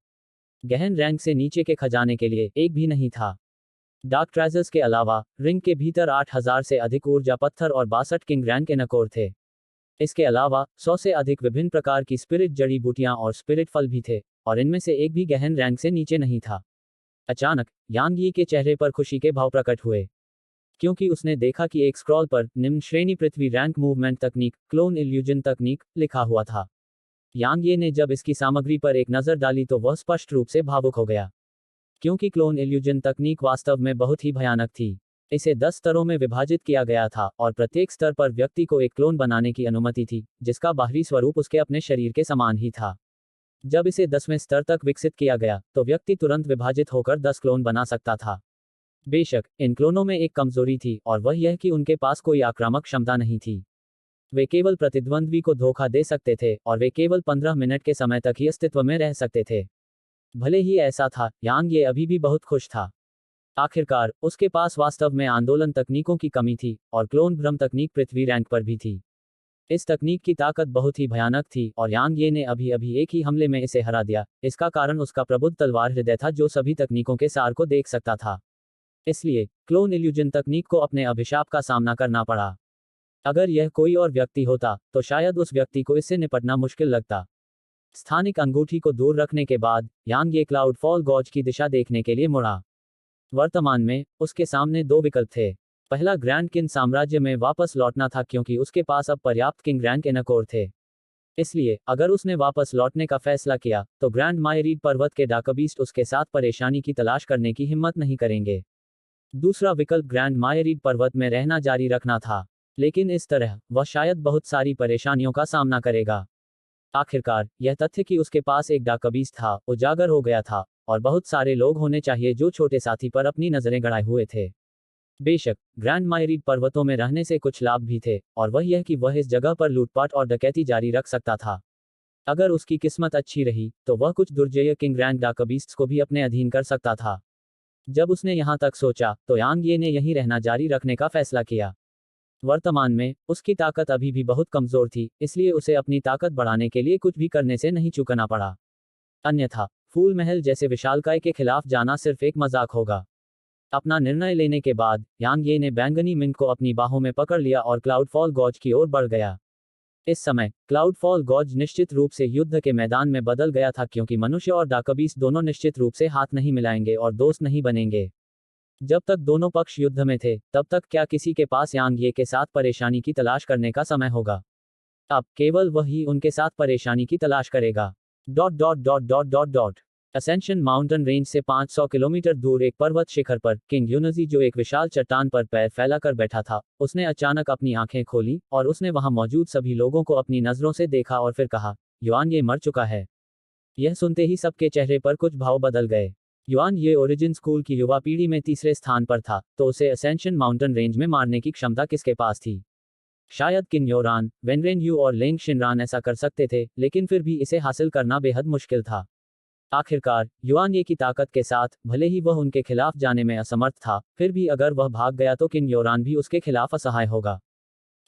गहन रैंक से नीचे के खजाने के लिए एक भी नहीं था। डार्क ट्रेजर्स के अलावा रिंग के भीतर 8000 से अधिक ऊर्जा पत्थर और 62 किंग रैंक एनाकोर थे। इसके अलावा 100 से अधिक विभिन्न प्रकार की स्पिरिट जड़ी बूटियां और स्पिरिट फल भी थे, और इनमें से एक भी गहन रैंक से नीचे नहीं था। अचानक यांग यी के चेहरे पर खुशी के भाव प्रकट हुए, क्योंकि उसने देखा कि एक स्क्रॉल पर निम्न श्रेणी पृथ्वी रैंक मूवमेंट तकनीक, क्लोन इल्यूजन तकनीक, लिखा हुआ था। यांग ये ने जब इसकी सामग्री पर एक नज़र डाली तो वह स्पष्ट रूप से भावुक हो गया, क्योंकि क्लोन इल्यूजन तकनीक वास्तव में बहुत ही भयानक थी। इसे 10 स्तरों में विभाजित किया गया था, और प्रत्येक स्तर पर व्यक्ति को एक क्लोन बनाने की अनुमति थी, जिसका बाहरी स्वरूप उसके अपने शरीर के समान ही था। जब इसे 10वें स्तर तक विकसित किया गया, तो व्यक्ति तुरंत विभाजित होकर 10 क्लोन बना सकता था। बेशक इन क्लोनों में एक कमजोरी थी, और वह यह कि उनके पास कोई आक्रामक क्षमता नहीं थी। वे केवल प्रतिद्वंद्वी को धोखा दे सकते थे, और वे केवल 15 मिनट के समय तक ही अस्तित्व में रह सकते थे। भले ही ऐसा था, यांग ये अभी भी बहुत खुश था। आखिरकार उसके पास वास्तव में आंदोलन तकनीकों की कमी थी, और क्लोन भ्रम तकनीक पृथ्वी रैंक पर भी थी। इस तकनीक की ताकत बहुत ही भयानक थी, और यांग ये ने अभी अभी एक ही हमले में इसे हरा दिया। इसका कारण उसका प्रबुद्ध तलवार हृदय था जो सभी तकनीकों के सार को देख सकता था। इसलिए क्लोन इल्यूजन तकनीक को अपने अभिशाप का सामना करना पड़ा। अगर यह कोई और व्यक्ति होता, तो शायद उस व्यक्ति को इससे निपटना मुश्किल लगता। स्थानिक अंगूठी को दूर रखने के बाद यांग ये क्लाउड फॉल गॉज की दिशा देखने के लिए मुड़ा। वर्तमान में उसके सामने 2 विकल्प थे। पहला ग्रैंड किन साम्राज्य में वापस लौटना था, क्योंकि उसके पास अब पर्याप्त किंग रैंक एनाकोर थे। इसलिए अगर उसने वापस लौटने का फैसला किया, तो ग्रैंड मायरीड पर्वत के डाकबीस्ट उसके साथ परेशानी की तलाश करने की हिम्मत नहीं करेंगे। दूसरा विकल्प ग्रैंड मायरीड पर्वत में रहना जारी रखना था, लेकिन इस तरह वह शायद बहुत सारी परेशानियों का सामना करेगा। आखिरकार यह तथ्य कि उसके पास एक डाकबीस्ट था उजागर हो गया था, और बहुत सारे लोग होने चाहिए जो छोटे साथी पर अपनी नजरें गड़ाए हुए थे। बेशक ग्रैंड मायरीड पर्वतों में रहने से कुछ लाभ भी थे, और वह यह कि वह इस जगह पर लूटपाट और डकैती जारी रख सकता था। अगर उसकी किस्मत अच्छी रही, तो वह कुछ दुर्जय किंग रैंक डाकबीस्ट्स को भी अपने अधीन कर सकता था। जब उसने यहां तक सोचा, तो यांग ये ने यहीं रहना जारी रखने का फैसला किया। वर्तमान में उसकी ताकत अभी भी बहुत कमजोर थी, इसलिए उसे अपनी ताकत बढ़ाने के लिए कुछ भी करने से नहीं चूकना पड़ा। अन्यथा फूल महल जैसे विशालकाय के खिलाफ जाना सिर्फ एक मजाक होगा। अपना निर्णय लेने के बाद यांग ये ने बैंगनी मिंग को अपनी बाहों में पकड़ लिया और क्लाउड फॉल गॉज की ओर बढ़ गया। इस समय क्लाउड फॉल गॉज निश्चित रूप से युद्ध के मैदान में बदल गया था, क्योंकि मनुष्य और डाकबीस्ट दोनों निश्चित रूप से हाथ नहीं मिलाएंगे और दोस्त नहीं बनेंगे। जब तक दोनों पक्ष युद्ध में थे, तब तक क्या किसी के पास यांग ये के साथ परेशानी की तलाश करने का समय होगा? अब केवल वह ही उनके साथ परेशानी की तलाश करेगा। ... असेंशन माउंटेन रेंज से 500 किलोमीटर दूर एक पर्वत शिखर पर किंग यूनजी, जो एक विशाल चट्टान पर पैर फैलाकर बैठा था, उसने अचानक अपनी आंखें खोली और उसने वहां मौजूद सभी लोगों को अपनी नजरों से देखा और फिर कहा, युआन ये मर चुका है। यह सुनते ही सबके चेहरे पर कुछ भाव बदल गए। युआन ये ओरिजिन स्कूल की युवा पीढ़ी में तीसरे स्थान पर था, तो उसे असेंशन माउंटेन रेंज में मारने की क्षमता किसके पास थी? शायद किन योरान, वेनरेन यू और लेंग शिनरान ऐसा कर सकते थे, लेकिन फिर भी इसे हासिल करना बेहद मुश्किल था। आखिरकार युआन ये की ताकत के साथ, भले ही वह उनके खिलाफ जाने में असमर्थ था, फिर भी अगर वह भाग गया तो किन योरान भी उसके खिलाफ असहाय होगा।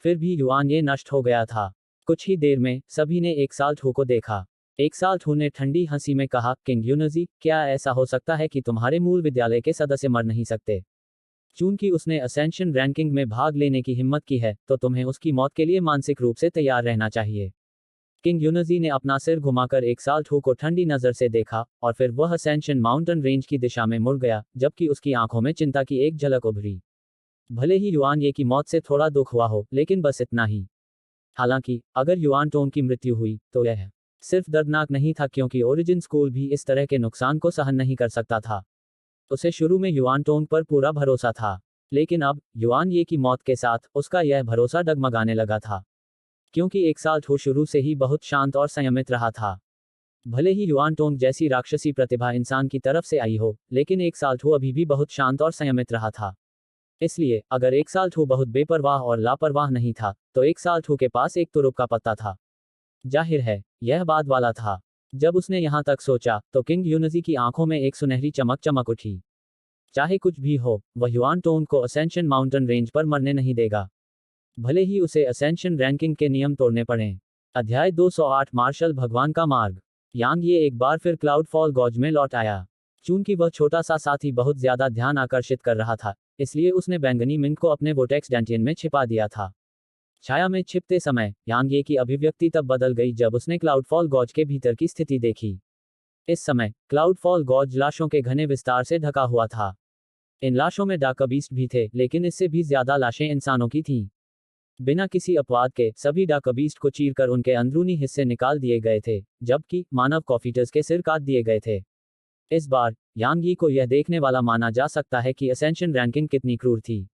फिर भी युआन ये नष्ट हो गया था। कुछ ही देर में सभी ने एक साल ठू को देखा। एक साल ठू ने ठंडी हंसी में कहा, किंग यूनजी, क्या ऐसा हो सकता है कि तुम्हारे मूल विद्यालय के सदस्य मर नहीं सकते? चूंकि उसने असेंशन रैंकिंग में भाग लेने की हिम्मत की है, तो तुम्हें उसकी मौत के लिए मानसिक रूप से तैयार रहना चाहिए। किंग यूनजी ने अपना सिर घुमाकर एक साल ठू को ठंडी नजर से देखा और फिर वह असेंशन माउंटेन रेंज की दिशा में मुड़ गया, जबकि उसकी आंखों में चिंता की एक झलक उभरी। भले ही युआन ये की मौत से थोड़ा दुख हुआ हो, लेकिन बस इतना ही। हालांकि अगर युआन टोंग की मृत्यु हुई तो यह सिर्फ दर्दनाक नहीं था, क्योंकि ओरिजिन स्कूल भी इस तरह के नुकसान को सहन नहीं कर सकता था। उसे शुरू में युआन टोंग पर पूरा भरोसा था, लेकिन अब युआन ये की मौत के साथ उसका यह भरोसा डगमगाने लगा था, क्योंकि एक साल ठू शुरू से ही बहुत शांत और संयमित रहा था। भले ही युआन टोंग जैसी राक्षसी प्रतिभा इंसान की तरफ से आई हो, लेकिन एक साल ठू अभी भी बहुत शांत और संयमित रहा था। इसलिए अगर एक साल ठू बहुत बेपरवाह और लापरवाह नहीं था, तो एक साल ठू के पास एक तुरुप का पत्ता था। जाहिर है यह बाद वाला था। जब उसने यहां तक सोचा तो किंग यूनजी की आंखों में एक सुनहरी चमक चमक उठी। चाहे कुछ भी हो, वह युआन टोंग को असेंशन माउंटेन रेंज पर मरने नहीं देगा, भले ही उसे असेंशन रैंकिंग के नियम तोड़ने पड़ें। अध्याय 208 मार्शल भगवान का मार्ग। यांग ये एक बार फिर क्लाउड फॉल गॉज में लौट आया। चूंकि वह छोटा सा साथी बहुत ज्यादा ध्यान आकर्षित कर रहा था, इसलिए उसने बैंगनी मिंट को अपने वोटेक्स डेंटियन में छिपा दिया था। छाया में छिपते समय यांग ये की अभिव्यक्ति तब बदल गई जब उसने क्लाउड फॉल गॉज के भीतर की स्थिति देखी। इस समय क्लाउड फॉल गॉज लाशों के घने विस्तार से ढका हुआ था। इन लाशों में डार्क बीस्ट भी थे, लेकिन इससे भी ज्यादा लाशें इंसानों की थीं। बिना किसी अपवाद के सभी डार्क बीस्ट को चीरकर उनके अंदरूनी हिस्से निकाल दिए गए थे, जबकि मानव कॉफीटर्स के सिर काट दिए गए थे। इस बार यांग यी को यह देखने वाला माना जा सकता है कि असेंशन रैंकिंग कितनी क्रूर थी।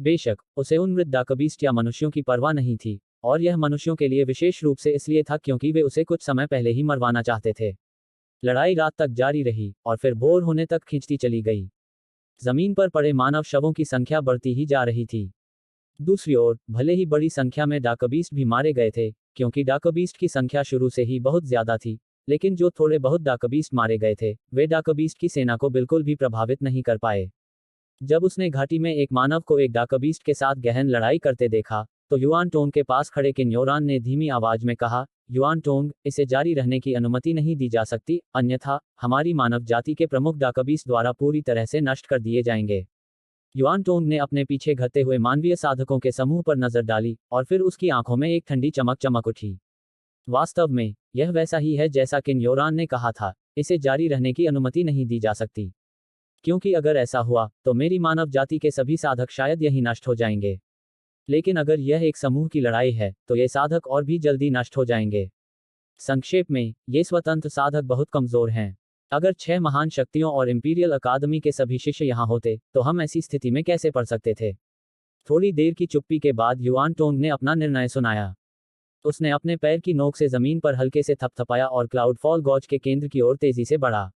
बेशक उसे उन मृत डार्क बीस्ट या मनुष्यों की परवाह नहीं थी, और यह मनुष्यों के लिए विशेष रूप से इसलिए था क्योंकि वे उसे कुछ समय पहले ही मरवाना चाहते थे। लड़ाई रात तक जारी रही और फिर भोर होने तक खींचती चली गई। जमीन पर पड़े मानव शवों की संख्या बढ़ती ही जा रही थी। दूसरी ओर भले ही बड़ी संख्या में डार्क बीस्ट भी मारे गए थे, क्योंकि डार्क बीस्ट की संख्या शुरू से ही बहुत ज्यादा थी, लेकिन जो थोड़े बहुत डार्क बीस्ट मारे गए थे, वे डार्क बीस्ट की सेना को बिल्कुल भी प्रभावित नहीं कर पाए। जब उसने घाटी में एक मानव को एक डार्क बीस्ट के साथ गहन लड़ाई करते देखा, तो युआन टोंग के पास खड़े किन योरान ने धीमी आवाज में कहा, युआन टोंग, इसे जारी रहने की अनुमति नहीं दी जा सकती, अन्यथा हमारी मानव जाति के प्रमुख डार्क बीस्ट द्वारा पूरी तरह से नष्ट कर दिए जाएंगे। युआन टोंग ने अपने पीछे घटते हुए मानवीय साधकों के समूह पर नजर डाली और फिर उसकी आंखों में एक ठंडी चमक चमक उठी। वास्तव में यह वैसा ही है जैसा किन योरान ने कहा था, इसे जारी रहने की अनुमति नहीं दी जा सकती, क्योंकि अगर ऐसा हुआ तो मेरी मानव जाति के सभी साधक शायद यही नष्ट हो जाएंगे। लेकिन अगर यह एक समूह की लड़ाई है तो ये साधक और भी जल्दी नष्ट हो जाएंगे। संक्षेप में, ये स्वतंत्र साधक बहुत कमजोर हैं। अगर 6 महान शक्तियों और इंपीरियल अकादमी के सभी शिष्य यहाँ होते, तो हम ऐसी स्थिति में कैसे पढ़ सकते थे? थोड़ी देर की चुप्पी के बाद युआन टोंग ने अपना निर्णय सुनाया। उसने अपने पैर की नोक से जमीन पर हल्के से थपथपाया और क्लाउड फॉल गॉज के केंद्र की ओर तेजी से बढ़ा।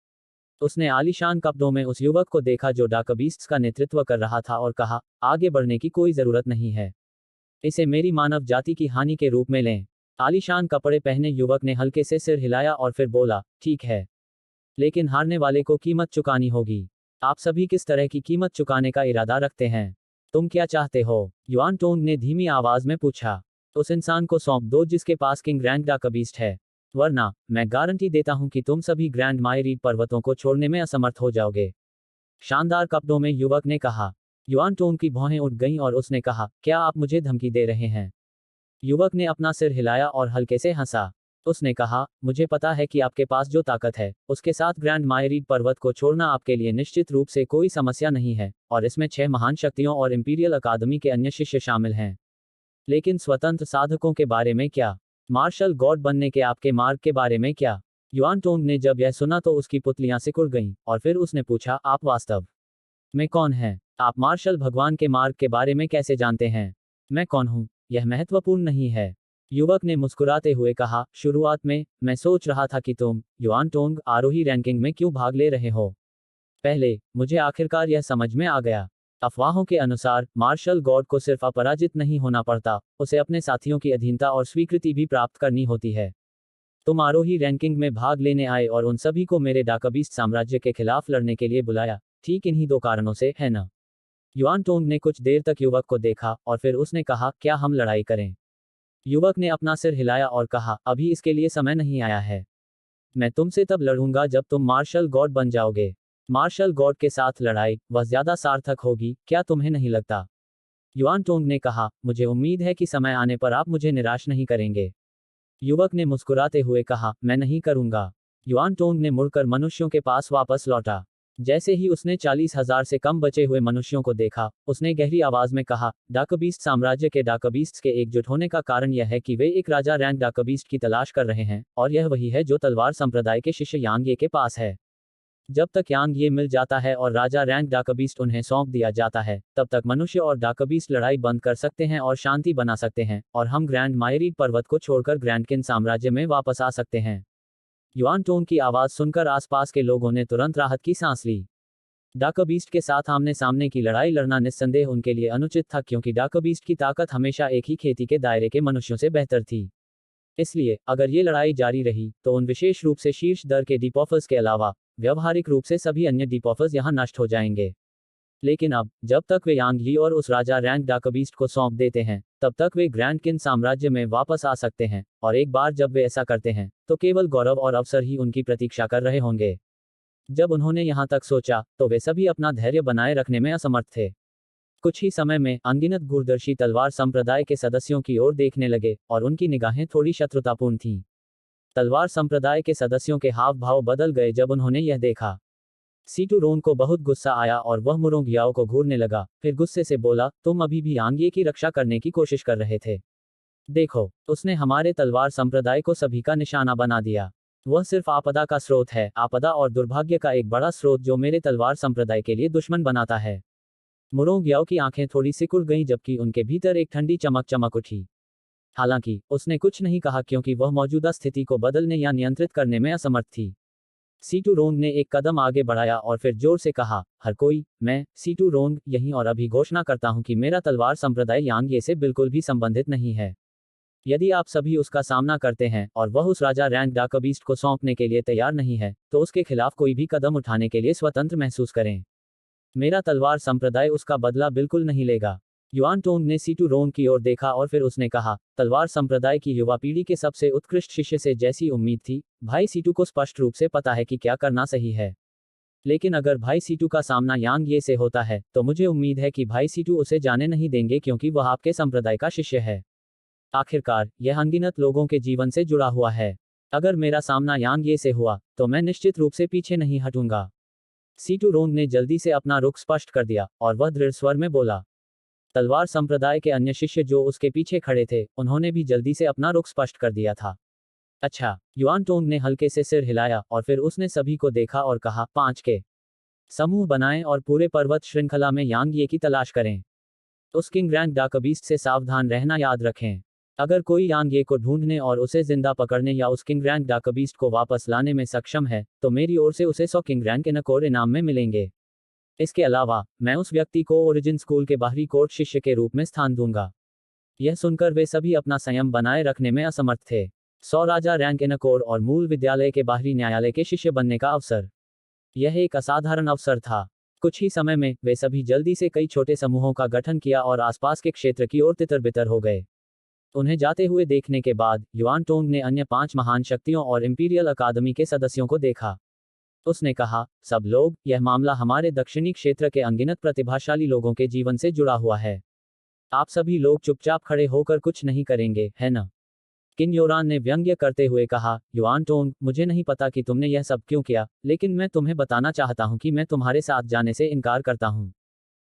उसने आलीशान कपड़ों में उस युवक को देखा जो डार्क बीस्ट्स का नेतृत्व कर रहा था और कहा, आगे बढ़ने की कोई जरूरत नहीं है, इसे मेरी मानव जाति की हानि के रूप में लें। आलीशान कपड़े पहने युवक ने हल्के से सिर हिलाया और फिर बोला, ठीक है, लेकिन हारने वाले को कीमत चुकानी होगी। आप सभी किस तरह की कीमत चुकाने का इरादा रखते हैं? तुम क्या चाहते हो? युआन टोंग ने धीमी आवाज में पूछा। उस इंसान को सौंप दो जिसके पास किंग रैंक डार्क बीस्ट है, वरना मैं गारंटी देता हूं कि तुम सभी ग्रैंड मायरीड पर्वतों को छोड़ने में असमर्थ हो जाओगे। शानदार कपड़ों में युवक ने कहा। युआन टोंग की भौहें उठ गईं और उसने कहा, क्या आप मुझे धमकी दे रहे हैं? युवक ने अपना सिर हिलाया और हल्के से हंसा। उसने कहा, मुझे पता है कि आपके पास जो ताकत है, उसके साथ ग्रैंड मायरीड पर्वत को छोड़ना आपके लिए निश्चित रूप से कोई समस्या नहीं है, और इसमें 6 महान शक्तियों और इंपीरियल अकादमी के अन्य शिष्य शामिल हैं। लेकिन स्वतंत्र साधकों के बारे में क्या? मार्शल गॉड बनने के आपके मार्ग के बारे में क्या? युआन टोंग ने जब यह सुना तो उसकी पुतलियां सिकुड़ गईं, और फिर उसने पूछा, आप वास्तव में कौन हैं? आप मार्शल भगवान के मार्ग के बारे में कैसे जानते हैं? मैं कौन हूं, यह महत्वपूर्ण नहीं है। युवक ने मुस्कुराते हुए कहा, शुरुआत में मैं सोच रहा था कि तुम, युआन टोंग, आरोही रैंकिंग में क्यों भाग ले रहे हो। पहले मुझे आखिरकार यह समझ में आ गया। अफवाहों के अनुसार मार्शल गॉड को सिर्फ अपराजित नहीं होना पड़ता, उसे अपने साथियों की अधीनता और स्वीकृति भी प्राप्त करनी होती है। तुम आरोही रैंकिंग में भाग लेने आए और उन सभी को मेरे डाकबीस्ट साम्राज्य के खिलाफ लड़ने के लिए बुलाया, ठीक इन्हीं दो कारणों से, है ना? युआन टोंग ने कुछ देर तक युवक को देखा और फिर उसने कहा, क्या हम लड़ाई करें? युवक ने अपना सिर हिलाया और कहा, अभी इसके लिए समय नहीं आया है। मैं तुमसे तब लड़ूंगा जब तुम मार्शल गॉड बन जाओगे। मार्शल गॉड के साथ लड़ाई वह ज्यादा सार्थक होगी, क्या तुम्हें नहीं लगता? युआन टोंग ने कहा, मुझे उम्मीद है कि समय आने पर आप मुझे निराश नहीं करेंगे। युवक ने मुस्कुराते हुए कहा, मैं नहीं करूंगा। युआन टोंग ने मुड़कर मनुष्यों के पास वापस लौटा। जैसे ही उसने 40,000 से कम बचे हुए मनुष्यों को देखा, उसने गहरी आवाज में कहा, डाकबीस्ट साम्राज्य के डाकबीस्ट्स के एकजुट होने का कारण यह है कि वे एक राजा रैंक डाकबीस्ट की तलाश कर रहे हैं, और यह वही है जो तलवार संप्रदाय के शिष्य यांग ये के पास है। जब तक यांग ये मिल जाता है और राजा रैंक डाकबीस्ट उन्हें सौंप दिया जाता है, तब तक मनुष्य और डाकबीस्ट लड़ाई बंद कर सकते हैं और शांति बना सकते हैं, और हम ग्रैंड मायरीड पर्वत को छोड़कर ग्रैंडकिन साम्राज्य में वापस आ सकते हैं। युआन टोंग की आवाज सुनकर आसपास के लोगों ने तुरंत राहत की सांस ली। डाकबीस्ट के साथ आमने सामने की लड़ाई लड़ना निस्संदेह उनके लिए अनुचित था, क्योंकि डाकबीस्ट की ताकत हमेशा एक ही खेती के दायरे के मनुष्यों से बेहतर थी। इसलिए अगर ये लड़ाई जारी रही तो उन विशेष रूप से शीर्ष दर के डीपॉफर्स के अलावा व्यवहारिक रूप से सभी अन्य डीपॉफर्स यहां नष्ट हो जाएंगे। लेकिन अब जब तक वे यांग ली और उस राजा रैंक डाकबीस्ट को सौंप देते हैं, तब तक वे ग्रैंडकिन साम्राज्य में वापस आ सकते हैं, और एक बार जब वे ऐसा करते हैं तो केवल गौरव और अवसर ही उनकी प्रतीक्षा कर रहे होंगे। जब उन्होंने यहां तक सोचा तो वे सभी अपना धैर्य बनाए रखने में असमर्थ थे। कुछ ही समय में अनगिनत दूरदर्शी तलवार संप्रदाय के सदस्यों की ओर देखने लगे, और उनकी निगाहें थोड़ी शत्रुतापूर्ण थीं। तलवार संप्रदाय के सदस्यों के हाव भाव बदल गए जब उन्होंने यह देखा। सीटू रोन को बहुत गुस्सा आया और वह मुरोंग याओ को घूरने लगा, फिर गुस्से से बोला, तुम अभी भी यांग की रक्षा करने की कोशिश कर रहे थे। देखो, उसने हमारे तलवार संप्रदाय को सभी का निशाना बना दिया। वह सिर्फ आपदा का स्रोत है, आपदा और दुर्भाग्य का एक बड़ा स्रोत जो मेरे तलवार संप्रदाय के लिए दुश्मन बनाता है। मुरोंग याओ की आंखें थोड़ी सिकुड़ गईं, जबकि उनके भीतर एक ठंडी चमक चमक उठी। हालांकि उसने कुछ नहीं कहा, क्योंकि वह मौजूदा स्थिति को बदलने या नियंत्रित करने में असमर्थ थी। सीटू रोंग ने एक कदम आगे बढ़ाया और फिर जोर से कहा, हर कोई, मैं, सीटू रोंग, यहीं और अभी घोषणा करता हूं कि मेरा तलवार संप्रदाय यांग ये से बिल्कुल भी संबंधित नहीं है। यदि आप सभी उसका सामना करते हैं और वह उस राजा रैंक डाकबीस्ट को सौंपने के लिए तैयार नहीं है, तो उसके खिलाफ कोई भी कदम उठाने के लिए स्वतंत्र महसूस करें। मेरा तलवार संप्रदाय उसका बदला बिल्कुल नहीं लेगा। युआन टोंग ने सीटू रोंग की ओर देखा और फिर उसने कहा, तलवार संप्रदाय की युवा पीढ़ी के सबसे उत्कृष्ट शिष्य से जैसी उम्मीद थी, भाई सीटू को स्पष्ट रूप से पता है कि क्या करना सही है। लेकिन अगर भाई सीटू का सामना यांग ये से होता है, तो मुझे उम्मीद है कि भाई सीटू उसे जाने नहीं देंगे, क्योंकि वह आपके संप्रदाय का शिष्य है। आखिरकार यह अनगिनत लोगों के जीवन से जुड़ा हुआ है। अगर मेरा सामना यांग ये से हुआ, तो मैं निश्चित रूप से पीछे नहीं हटूंगा। सीटू रोंग ने जल्दी से अपना रुख स्पष्ट कर दिया, और वह दृढ़ स्वर में बोला। तलवार संप्रदाय के अन्य शिष्य जो उसके पीछे खड़े थे, उन्होंने भी जल्दी से अपना रुख स्पष्ट कर दिया था। अच्छा, युआन टोंग ने हल्के से सिर हिलाया और फिर उसने सभी को देखा और कहा, 5 के समूह बनाएं और पूरे पर्वत श्रृंखला में यांग ये की तलाश करें। उस किंग रैंक डाकबीस्ट से सावधान रहना याद रखें। अगर कोई यांग ये को ढूंढने और उसे जिंदा पकड़ने या उस किंग रैंक डाकबीस्ट को वापस लाने में सक्षम है, तो मेरी ओर से उसे 100 किंग रैंक इनकोर इनाम में मिलेंगे। इसके अलावा मैं उस व्यक्ति को ओरिजिन स्कूल के बाहरी कोर्ट शिष्य के रूप में स्थान दूंगा। यह सुनकर वे सभी अपना संयम बनाए रखने में असमर्थ थे। 100 राजा रैंक इनकोर और मूल विद्यालय के बाहरी न्यायालय के शिष्य बनने का अवसर, यह एक असाधारण अवसर था। कुछ ही समय में वे सभी जल्दी से कई छोटे समूहों का गठन किया और आसपास के क्षेत्र की ओर तितर बितर हो गए। उन्हें जाते हुए देखने के बाद युआन टोंग ने अन्य 5 महान शक्तियों और इंपीरियल अकादमी के सदस्यों को देखा। उसने कहा, सब लोग, यह मामला हमारे दक्षिणी क्षेत्र के अनगिनत प्रतिभाशाली लोगों के जीवन से जुड़ा हुआ है। आप सभी लोग चुपचाप खड़े होकर कुछ नहीं करेंगे, है ना? किन योरान ने व्यंग्य करते हुए कहा, युआन टोंग, मुझे नहीं पता कि तुमने यह सब क्यों किया, लेकिन मैं तुम्हें बताना चाहता हूं कि मैं तुम्हारे साथ जाने से इनकार करता हूं।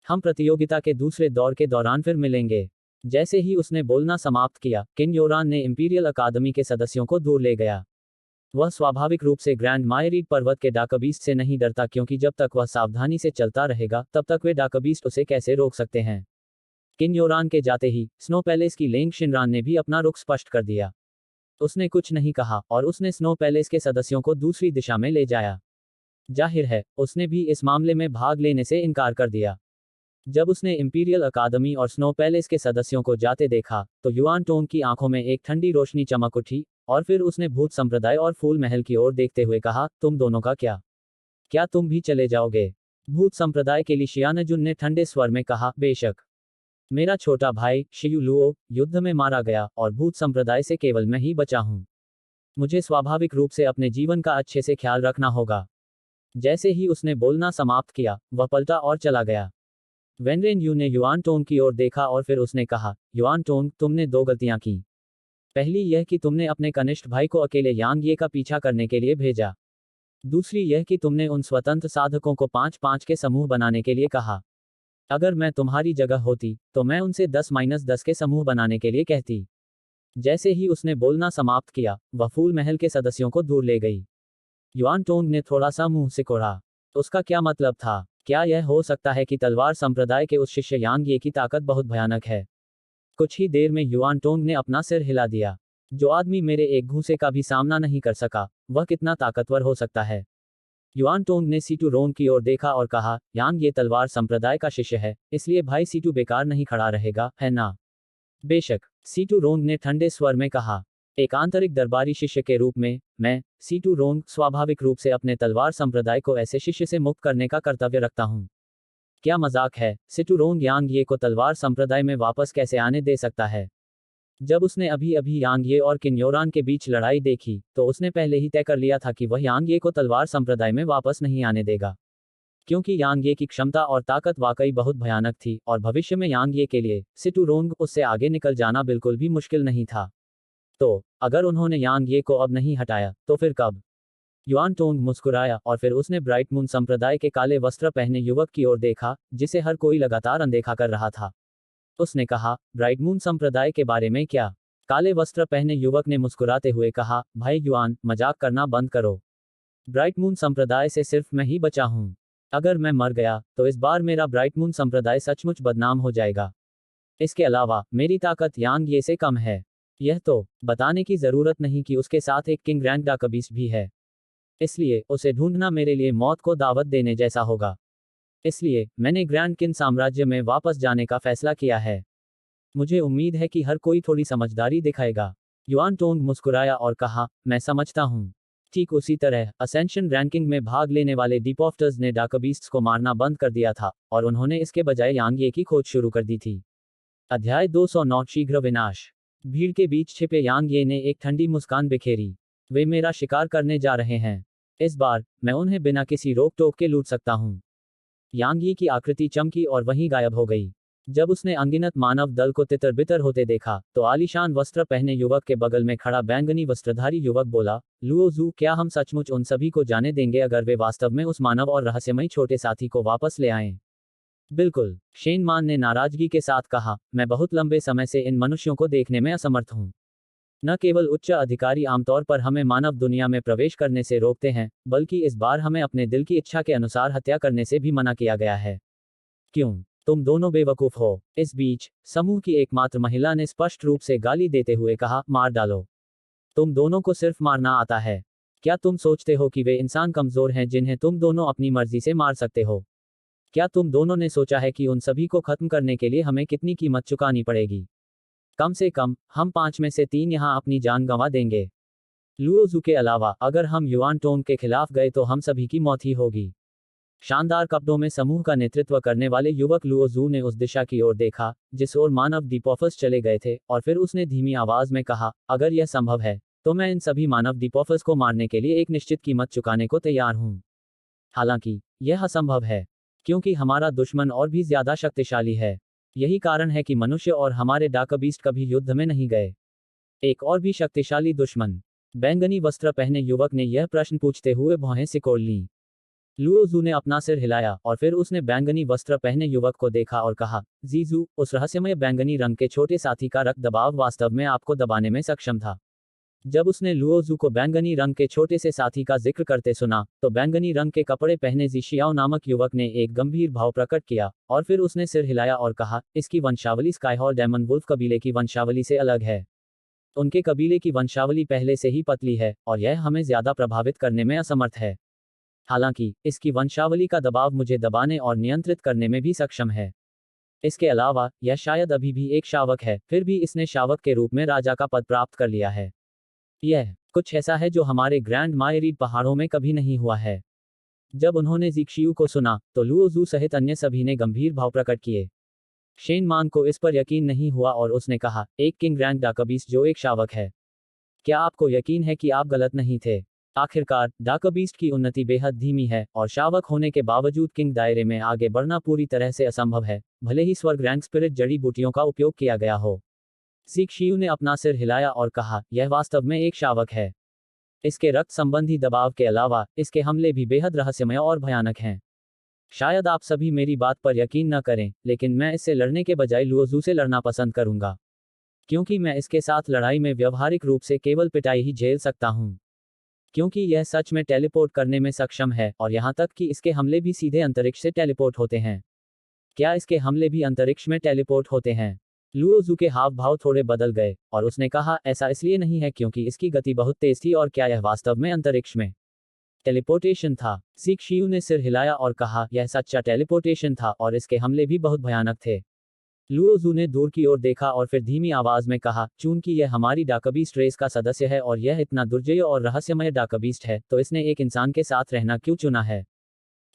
हम प्रतियोगिता के दूसरे दौर के दौरान फिर मिलेंगे। जैसे ही उसने बोलना समाप्त किया, किन योरान ने इंपीरियल अकादमी के सदस्यों को दूर ले गया। वह स्वाभाविक रूप से ग्रैंड मायरीड पर्वत के डाकबीस्ट से नहीं डरता, क्योंकि जब तक वह सावधानी से चलता रहेगा तब तक वे डाकबीस्ट उसे कैसे रोक सकते हैं। किन्योरान के जाते ही स्नो पैलेस की लेंग शिनरान ने भी अपना रुख स्पष्ट कर दिया। उसने कुछ नहीं कहा और उसने स्नो पैलेस के सदस्यों को दूसरी दिशा में ले जाया। जाहिर है, उसने भी इस मामले में भाग लेने से इनकार कर दिया। जब उसने इंपीरियल अकादमी और स्नो पैलेस के सदस्यों को जाते देखा तो युआन टोंग की आंखों में एक ठंडी रोशनी चमक उठी, और फिर उसने भूत संप्रदाय और फूल महल की ओर देखते हुए कहा, तुम दोनों का क्या तुम भी चले जाओगे? भूत संप्रदाय के लिए शियानजुन ने ठंडे स्वर में कहा, बेशक। मेरा छोटा भाई शियू लुओ युद्ध में मारा गया और भूत संप्रदाय से केवल मैं ही बचा हूं। मुझे स्वाभाविक रूप से अपने जीवन का अच्छे से ख्याल रखना होगा। जैसे ही उसने बोलना समाप्त किया, वह पलटा और चला गया। वेनरेन यू ने युआन टोंग की ओर देखा और फिर उसने कहा, युआन टोंग, तुमने दो गलतियां की। पहली यह कि तुमने अपने कनिष्ठ भाई को अकेले यांग ये का पीछा करने के लिए भेजा। दूसरी यह कि तुमने उन स्वतंत्र साधकों को 5-5 के समूह बनाने के लिए कहा। अगर मैं तुम्हारी जगह होती तो मैं उनसे 10-10 के समूह बनाने के लिए कहती। जैसे ही उसने बोलना समाप्त किया, वह फूल महल के सदस्यों को दूर ले गई। युआन टोंग ने थोड़ा सा मुंह सिकोड़ा। उसका क्या मतलब था? क्या यह हो सकता है कि तलवार संप्रदाय के उस शिष्य यांग ये की ताकत बहुत भयानक है? कुछ ही देर में युआन टोंग ने अपना सिर हिला दिया। जो आदमी मेरे एक घूंसे का भी सामना नहीं कर सका, वह कितना ताकतवर हो सकता है? युआन टोंग ने सीटू रोंग की ओर देखा और कहा, यांग ये तलवार संप्रदाय का शिष्य है, इसलिए भाई सीटू बेकार नहीं खड़ा रहेगा, है ना? बेशक, सीटू रोंग ने ठंडे स्वर में कहा। एक आंतरिक दरबारी शिष्य के रूप में, मैं, सीटू रोंग, स्वाभाविक रूप से अपने तलवार संप्रदाय को ऐसे शिष्य से मुक्त करने का कर्तव्य रखता हूं। क्या मजाक है? सीटू रोंग यांग ये को तलवार संप्रदाय में वापस कैसे आने दे सकता है? जब उसने अभी अभी यांग ये और किन्योरान के बीच लड़ाई देखी तो उसने पहले ही तय कर लिया था कि वह यांग ये को तलवार संप्रदाय में वापस नहीं आने देगा, क्योंकि यांग ये की क्षमता और ताकत वाकई बहुत भयानक थी और भविष्य में यांग ये के लिए सीटू रोंग उससे आगे निकल जाना बिल्कुल भी मुश्किल नहीं था। तो अगर उन्होंने यांग ये को अब नहीं हटाया तो फिर कब? युआन टोंग मुस्कुराया और फिर उसने ब्राइट मून संप्रदाय के काले वस्त्र पहने युवक की ओर देखा, जिसे हर कोई लगातार अनदेखा कर रहा था। उसने कहा, ब्राइट मून संप्रदाय के बारे में क्या? काले वस्त्र पहने युवक ने मुस्कुराते हुए कहा, भाई युआन, मजाक करना बंद करो। ब्राइट मून संप्रदाय से सिर्फ मैं ही बचा हूं। अगर मैं मर गया तो इस बार मेरा ब्राइट मून संप्रदाय सचमुच बदनाम हो जाएगा। इसके अलावा मेरी ताकत यांग ये से कम है। यह तो बताने की जरूरत नहीं कि उसके साथ एक किंग ग्रैंड डाकबीस्ट भी है। इसलिए उसे ढूंढना मेरे लिए मौत को दावत देने जैसा होगा। इसलिए मैंने ग्रैंड किन साम्राज्य में वापस जाने का फैसला किया है। मुझे उम्मीद है कि हर कोई थोड़ी समझदारी दिखाएगा। युआन टोंग मुस्कुराया और कहा, मैं समझता हूं। ठीक उसी तरह असेंशन रैंकिंग में भाग लेने वाले डिपॉफ्टर्स ने डाकबीस्ट्स को मारना बंद कर दिया था और उन्होंने इसके बजाय यांग ये की खोज शुरू कर दी थी। अध्याय 209 शीघ्र विनाश। भीड़ के बीच छिपे यांग ये ने एक ठंडी मुस्कान बिखेरी। वे मेरा शिकार करने जा रहे हैं। इस बार मैं उन्हें बिना किसी रोक टोक के लूट सकता हूं। यांग ये की आकृति चमकी और वहीं गायब हो गई। जब उसने अनगिनत मानव दल को तितर बितर होते देखा तो आलीशान वस्त्र पहने युवक के बगल में खड़ा बैंगनी वस्त्रधारी युवक बोला, लुओ जू, क्या हम सचमुच उन सभी को जाने देंगे अगर वे वास्तव में उस मानव और रहस्यमयी छोटे साथी को वापस ले आएं? बिल्कुल, शेन मान ने नाराजगी के साथ कहा, मैं बहुत लंबे समय से इन मनुष्यों को देखने में असमर्थ हूं। न केवल उच्च अधिकारी आमतौर पर हमें मानव दुनिया में प्रवेश करने से रोकते हैं, बल्कि इस बार हमें अपने दिल की इच्छा के अनुसार हत्या करने से भी मना किया गया है। क्यों? तुम दोनों बेवकूफ हो। इस बीच समूह की एकमात्र महिला ने स्पष्ट रूप से गाली देते हुए कहा, मार डालो। तुम दोनों को सिर्फ मारना आता है। क्या तुम सोचते हो कि वे इंसान कमजोर हैं जिन्हें तुम दोनों अपनी मर्जी से मार सकते हो? क्या तुम दोनों ने सोचा है कि उन सभी को खत्म करने के लिए हमें कितनी कीमत चुकानी पड़ेगी? कम से कम हम 5 में से 3 यहां अपनी जान गंवा देंगे। लुओ जू के अलावा अगर हम युआन टोंग के खिलाफ गए तो हम सभी की मौत ही होगी। शानदार कपड़ों में समूह का नेतृत्व करने वाले युवक लुओ जू ने उस दिशा की ओर देखा जिस ओर मानव डिपॉफस चले गए थे और फिर उसने धीमी आवाज में कहा, अगर यह संभव है तो मैं इन सभी मानव डिपॉफस को मारने के लिए एक निश्चित कीमत चुकाने को तैयार हूं। हालांकि यह असंभव है, क्योंकि हमारा दुश्मन और भी ज्यादा शक्तिशाली है। यही कारण है कि मनुष्य और हमारे डाकबीस्ट कभी युद्ध में नहीं गए। एक और भी शक्तिशाली दुश्मन? बैंगनी वस्त्र पहने युवक ने यह प्रश्न पूछते हुए भौहें सिकोड़ लीं। लुओ जू ने अपना सिर हिलाया और फिर उसने बैंगनी वस्त्र पहने युवक को देखा और कहा, जीजू, उस रहस्यमय बैंगनी रंग के छोटे साथी का रक्त दबाव वास्तव में आपको दबाने में सक्षम था। जब उसने लुओजू को बैंगनी रंग के छोटे से साथी का जिक्र करते सुना, तो बैंगनी रंग के कपड़े पहने ज़िशियाओ नामक युवक ने एक गंभीर भाव प्रकट किया, और फिर उसने सिर हिलाया और कहा, इसकी वंशावली स्काईहॉल डेमन वुल्फ कबीले की वंशावली से अलग है। उनके कबीले की वंशावली पहले से ही पतली है, और यह हमें ज्यादा प्रभावित करने में असमर्थ है। हालांकि, इसकी वंशावली का दबाव मुझे दबाने और नियंत्रित करने में भी सक्षम है। इसके अलावा, यह शायद अभी भी एक शावक है, फिर भी इसने शावक के रूप में राजा का पद प्राप्त कर लिया है। यह कुछ ऐसा है जो हमारे ग्रैंड मायरीड पहाड़ों में कभी नहीं हुआ है। जब उन्होंने ज़िक्शियू को सुना, तो लुओजू सहित अन्य सभी ने गंभीर भाव प्रकट किए। शेन मान को इस पर यकीन नहीं हुआ और उसने कहा, एक किंग ग्रैंड डाकबीस्ट जो एक शावक है। क्या आपको यकीन है कि आप गलत नहीं थे? आखिरकार, डाकबीस्ट की उन्नति बेहद धीमी है, और शावक होने के बावजूद किंग दायरे में आगे बढ़ना पूरी तरह से असंभव है, भले ही स्वर्ग रैंक स्पिरिट जड़ी बूटियों का उपयोग किया गया हो। ज़िक्शियू ने अपना सिर हिलाया और कहा, यह वास्तव में एक शावक है। इसके रक्त संबंधी दबाव के अलावा, इसके हमले भी बेहद रहस्यमय और भयानक हैं। शायद आप सभी मेरी बात पर यकीन न करें, लेकिन मैं इससे लड़ने के बजाय लुओजू से लड़ना पसंद करूंगा। क्योंकि मैं इसके साथ लड़ाई में व्यावहारिक रूप से केवल पिटाई ही झेल सकता हूं। क्योंकि यह सच में टेलीपोर्ट करने में सक्षम है, और यहां तक कि इसके हमले भी सीधे अंतरिक्ष से टेलीपोर्ट होते हैं। क्या इसके हमले भी अंतरिक्ष में टेलीपोर्ट होते हैं? लुओजू के हाव भाव थोड़े बदल गए, और उसने कहा, ऐसा इसलिए नहीं है क्योंकि इसकी गति बहुत तेज थी, और क्या यह वास्तव में अंतरिक्ष में टेलीपोर्टेशन था? ज़िक्शियू ने सिर हिलाया और कहा, यह सच्चा टेलीपोर्टेशन था, और इसके हमले भी बहुत भयानक थे। लुओजू ने दूर की ओर देखा और फिर धीमी आवाज में कहा, चूंकि यह हमारी डाकबीस्ट रेस का सदस्य है और यह इतना दुर्जय और रहस्यमय डाकबीस्ट है, तो इसने एक इंसान के साथ रहना क्यों चुना है?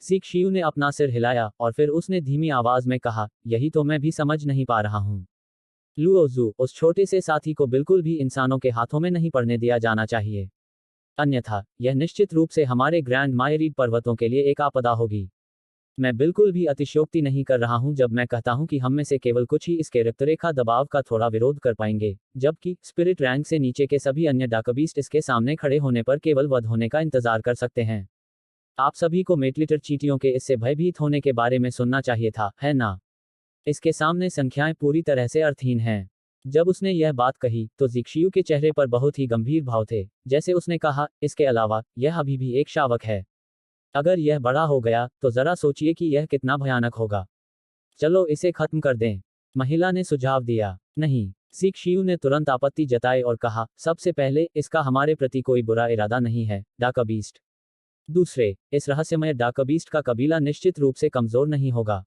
ज़िक्शियू ने अपना सिर हिलाया, और फिर उसने धीमी आवाज में कहा, यही तो मैं भी समझ नहीं पा रहा हूँ। लुओजू, उस छोटे से साथी को बिल्कुल भी इंसानों के हाथों में नहीं पड़ने दिया जाना चाहिए। अन्यथा, यह निश्चित रूप से हमारे ग्रैंड मायरीड पर्वतों के लिए एक आपदा होगी। मैं बिल्कुल भी अतिशयोक्ति नहीं कर रहा हूं जब मैं कहता हूं कि हम में से केवल कुछ ही इसके रक्तरेखा दबाव का थोड़ा विरोध कर पाएंगे, जबकि स्पिरिट रैंक से नीचे के सभी अन्य डाकबीस्ट इसके सामने खड़े होने पर केवल वध होने का इंतजार कर सकते हैं। आप सभी को मेटलिटर चींटियों के इससे भयभीत होने के बारे में सुनना चाहिए था, है ना? इसके सामने संख्याएं पूरी तरह से अर्थहीन हैं। जब उसने यह बात कही, तो ज़िक्शियू के चेहरे पर बहुत ही गंभीर भाव थे, जैसे उसने कहा, इसके अलावा, यह अभी भी एक शावक है। अगर यह बड़ा हो गया, तो जरा सोचिए कि यह कितना भयानक होगा। चलो इसे खत्म कर दें, महिला ने सुझाव दिया। नहीं, ज़िक्शियू ने तुरंत आपत्ति जताई और कहा, सबसे पहले, इसका हमारे प्रति कोई बुरा इरादा नहीं है, डाकबीस्ट। दूसरे, इस रहस्यमय डाकबीस्ट का कबीला निश्चित रूप से कमजोर नहीं होगा।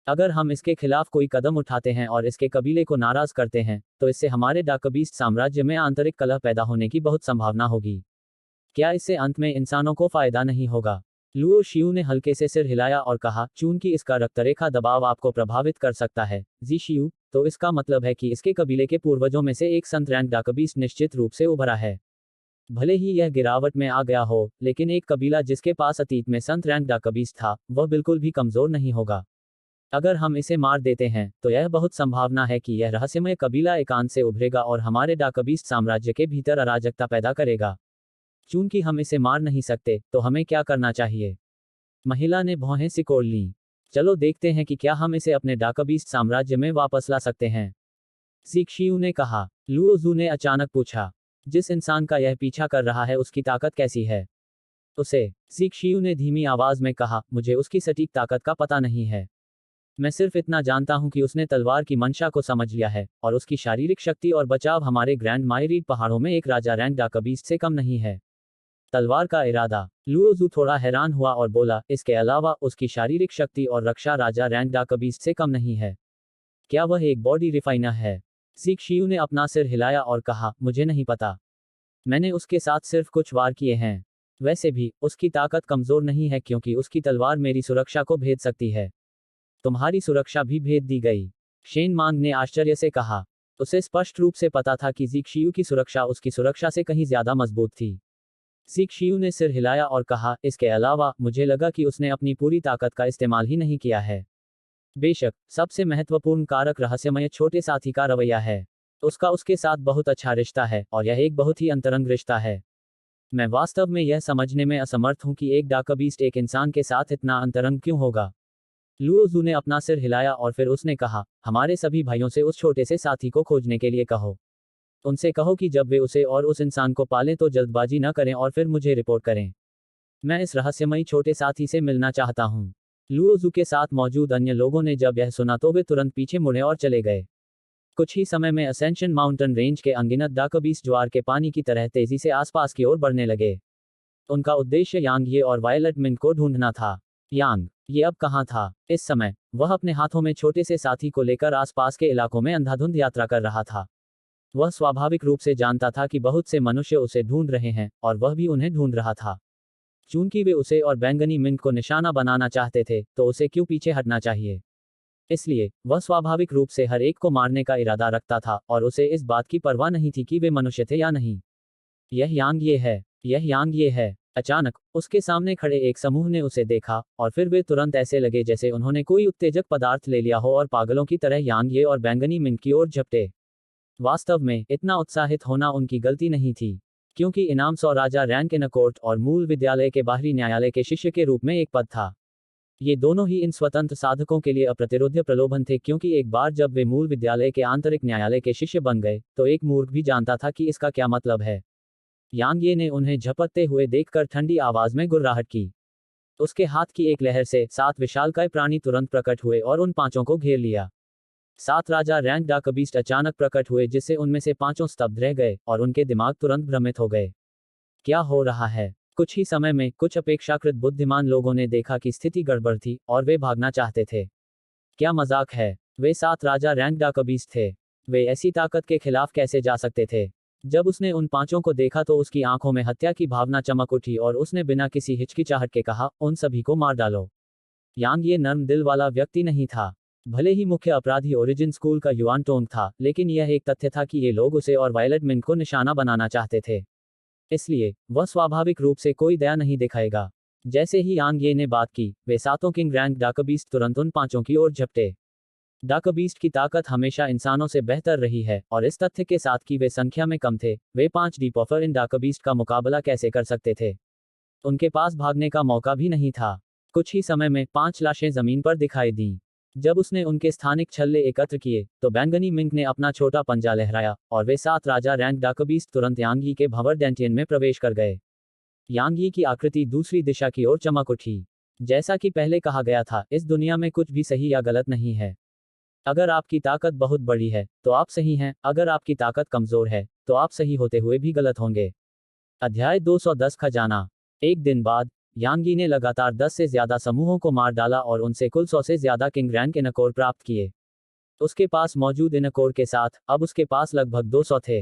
अगर हम इसके खिलाफ कोई कदम उठाते हैं और इसके कबीले को नाराज करते हैं, तो इससे हमारे डाकबीस्ट साम्राज्य में आंतरिक कलह पैदा होने की बहुत संभावना होगी। क्या इससे अंत में इंसानों को फायदा नहीं होगा? लुओशियू ने हल्के से सिर हिलाया और कहा, चूंकि इसका रक्तरेखा दबाव आपको प्रभावित कर सकता है, ज़िशियू, तो इसका मतलब है कि इसके कबीले के पूर्वजों में से एक संत रैंक डाकबीस्ट निश्चित रूप से उभरा है। भले ही यह गिरावट में आ गया हो, लेकिन एक कबीला जिसके पास अतीत में संत रैंक डाकबीस्ट था, वह बिल्कुल भी कमजोर नहीं होगा। अगर हम इसे मार देते हैं, तो यह बहुत संभावना है कि यह रहस्यमय कबीला एकांत से उभरेगा और हमारे डाकबीस्ट साम्राज्य के भीतर अराजकता पैदा करेगा। चूंकि हम इसे मार नहीं सकते, तो हमें क्या करना चाहिए? महिला ने भौहें सिकोड़ लीं। चलो देखते हैं कि क्या हम इसे अपने डाकबीस्ट साम्राज्य में वापस ला सकते हैं, ज़िक्शियू ने कहा। लुओजू ने अचानक पूछा, जिस इंसान का यह पीछा कर रहा है उसकी ताकत कैसी है? उसे, ज़िक्शियू ने धीमी आवाज में कहा, मुझे उसकी सटीक ताकत का पता नहीं है। मैं सिर्फ इतना जानता हूं कि उसने तलवार की मंशा को समझ लिया है, और उसकी शारीरिक शक्ति और बचाव हमारे ग्रैंड मायरीड पहाड़ों में एक राजा रैंक डाकबीस्ट से कम नहीं है। तलवार का इरादा? लुओजू थोड़ा हैरान हुआ और बोला, इसके अलावा उसकी शारीरिक शक्ति और रक्षा राजा रैंक डाकबीस्ट से कम नहीं है। क्या वह एक बॉडी रिफाइनर है? ज़िक्शियू ने अपना सिर हिलाया और कहा, मुझे नहीं पता। मैंने उसके साथ सिर्फ कुछ वार किए हैं। वैसे भी, उसकी ताकत कमजोर नहीं है क्योंकि उसकी तलवार मेरी सुरक्षा को भेद सकती है। तुम्हारी सुरक्षा भी भेद दी गई? शेन मांग ने आश्चर्य से कहा। उसे स्पष्ट रूप से पता था कि ज़िक्शियू की सुरक्षा उसकी सुरक्षा से कहीं ज्यादा मजबूत थी। ज़िक्शियू ने सिर हिलाया और कहा, इसके अलावा, मुझे लगा कि उसने अपनी पूरी ताकत का इस्तेमाल ही नहीं किया है। बेशक, सबसे महत्वपूर्ण कारक रहस्यमय छोटे साथी का रवैया है। उसका उसके साथ बहुत अच्छा रिश्ता है, और यह एक बहुत ही अंतरंग रिश्ता है। मैं वास्तव में यह समझने में असमर्थ हूं कि एक डाकबीस्ट एक इंसान के साथ इतना अंतरंग क्यों होगा। लुओजू ने अपना सिर हिलाया और फिर उसने कहा, हमारे सभी भाइयों से उस छोटे से साथी को खोजने के लिए कहो। उनसे कहो कि जब वे उसे और उस इंसान को पालें तो जल्दबाजी न करें और फिर मुझे रिपोर्ट करें। मैं इस रहस्यमयी छोटे साथी से मिलना चाहता हूँ। लुओजू के साथ मौजूद अन्य लोगों ने जब यह सुना तो वे तुरंत पीछे मुड़े और चले गए। कुछ ही समय में असेंशन माउंटेन रेंज के अनगिनत डाकबीस्ट ज्वार के पानी की तरह तेजी से आसपास की ओर बढ़ने लगे। उनका उद्देश्य यांग ये और वायलट मिंट को ढूंढना था। यांग ये अब कहाँ था? इस समय वह अपने हाथों में छोटे से साथी को लेकर आसपास के इलाकों में अंधाधुंध यात्रा कर रहा था। वह स्वाभाविक रूप से जानता था कि बहुत से मनुष्य उसे ढूंढ रहे हैं और वह भी उन्हें ढूंढ रहा था। चूंकि वे उसे और बैंगनी मिंट को निशाना बनाना चाहते थे तो उसे क्यों पीछे हटना चाहिए? इसलिए वह स्वाभाविक रूप से हर एक को मारने का इरादा रखता था और उसे इस बात की परवाह नहीं थी कि वे मनुष्य थे या नहीं। यह यांग ये है, यह यांग ये है। अचानक उसके सामने खड़े एक समूह ने उसे देखा और फिर वे तुरंत ऐसे लगे जैसे उन्होंने कोई उत्तेजक पदार्थ ले लिया हो और पागलों की तरह यांग ये और बैंगनी मिंट की ओर झपटे। वास्तव में इतना उत्साहित होना उनकी गलती नहीं थी, क्योंकि इनाम 100 राजा रैंक इन कोर्ट और मूल विद्यालय के बाहरी न्यायालय के शिष्य के रूप में एक पद था। ये दोनों ही इन स्वतंत्र साधकों के लिए अप्रतिरोध्य प्रलोभन थे, क्योंकि एक बार जब वे मूल विद्यालय के आंतरिक न्यायालय के शिष्य बन गए तो एक मूर्ख भी जानता था कि इसका क्या मतलब है। यांग ये ने उन्हें झपटते हुए देखकर ठंडी आवाज में गुर्राहट की। उसके हाथ की एक लहर से 7 विशालकाय प्राणी तुरंत प्रकट हुए और उन पांचों को घेर लिया। 7 राजा रैंक डाकबीस्ट अचानक प्रकट हुए, जिससे उनमें से 5 स्तब्ध रह गए और उनके दिमाग तुरंत भ्रमित हो गए। क्या हो रहा है? कुछ ही समय में कुछ अपेक्षाकृत बुद्धिमान लोगों ने देखा कि स्थिति गड़बड़ थी और वे भागना चाहते थे। क्या मजाक है? वे 7 राजा रैंक डाकबीस्ट थे। वे ऐसी ताकत के खिलाफ कैसे जा सकते थे? जब उसने उन पांचों को देखा तो उसकी आंखों में हत्या की भावना चमक उठी और उसने बिना किसी हिचकिचाहट के कहा, उन सभी को मार डालो। यांग ये नर्म दिल वाला व्यक्ति नहीं था। भले ही मुख्य अपराधी ओरिजिन स्कूल का युआन टोंग था, लेकिन यह एक तथ्य था कि ये लोग उसे और वायलट मिंट को निशाना बनाना चाहते थे। इसलिए वह स्वाभाविक रूप से कोई दया नहीं दिखाएगा। जैसे ही यांग ये ने बात की, वे 7 किंग रैंक डाकबीस्ट तुरंत उन पांचों की ओर झपटे। डाकबीस्ट की ताकत हमेशा इंसानों से बेहतर रही है और इस तथ्य के साथ कि वे संख्या में कम थे, वे 5 डीपॉफर इन डाकबीस्ट का मुकाबला कैसे कर सकते थे? उनके पास भागने का मौका भी नहीं था। कुछ ही समय में 5 लाशें जमीन पर दिखाई दीं। जब उसने उनके स्थानिक छल्ले एकत्र किए तो बैंगनी मिंट ने अपना छोटा पंजा लहराया और वे 7 राजा रैंक डाकबीस्ट तुरंत यांग यी के भंवर डेंटियन में प्रवेश कर गए। यांग यी की आकृति दूसरी दिशा की ओर चमक उठी। जैसा कि पहले कहा गया था, इस दुनिया में कुछ भी सही या गलत नहीं है। अगर आपकी ताकत बहुत बड़ी है तो आप सही हैं, अगर आपकी ताकत कमजोर है तो आप सही होते हुए भी गलत होंगे। अध्याय 210 खजाना। एक दिन बाद यांग यी ने लगातार 10 से ज्यादा समूहों को मार डाला और उनसे कुल 100 से ज्यादा किंग रैंक इनकोर प्राप्त किए। उसके पास मौजूद इनकोर के साथ अब उसके पास लगभग 200 थे।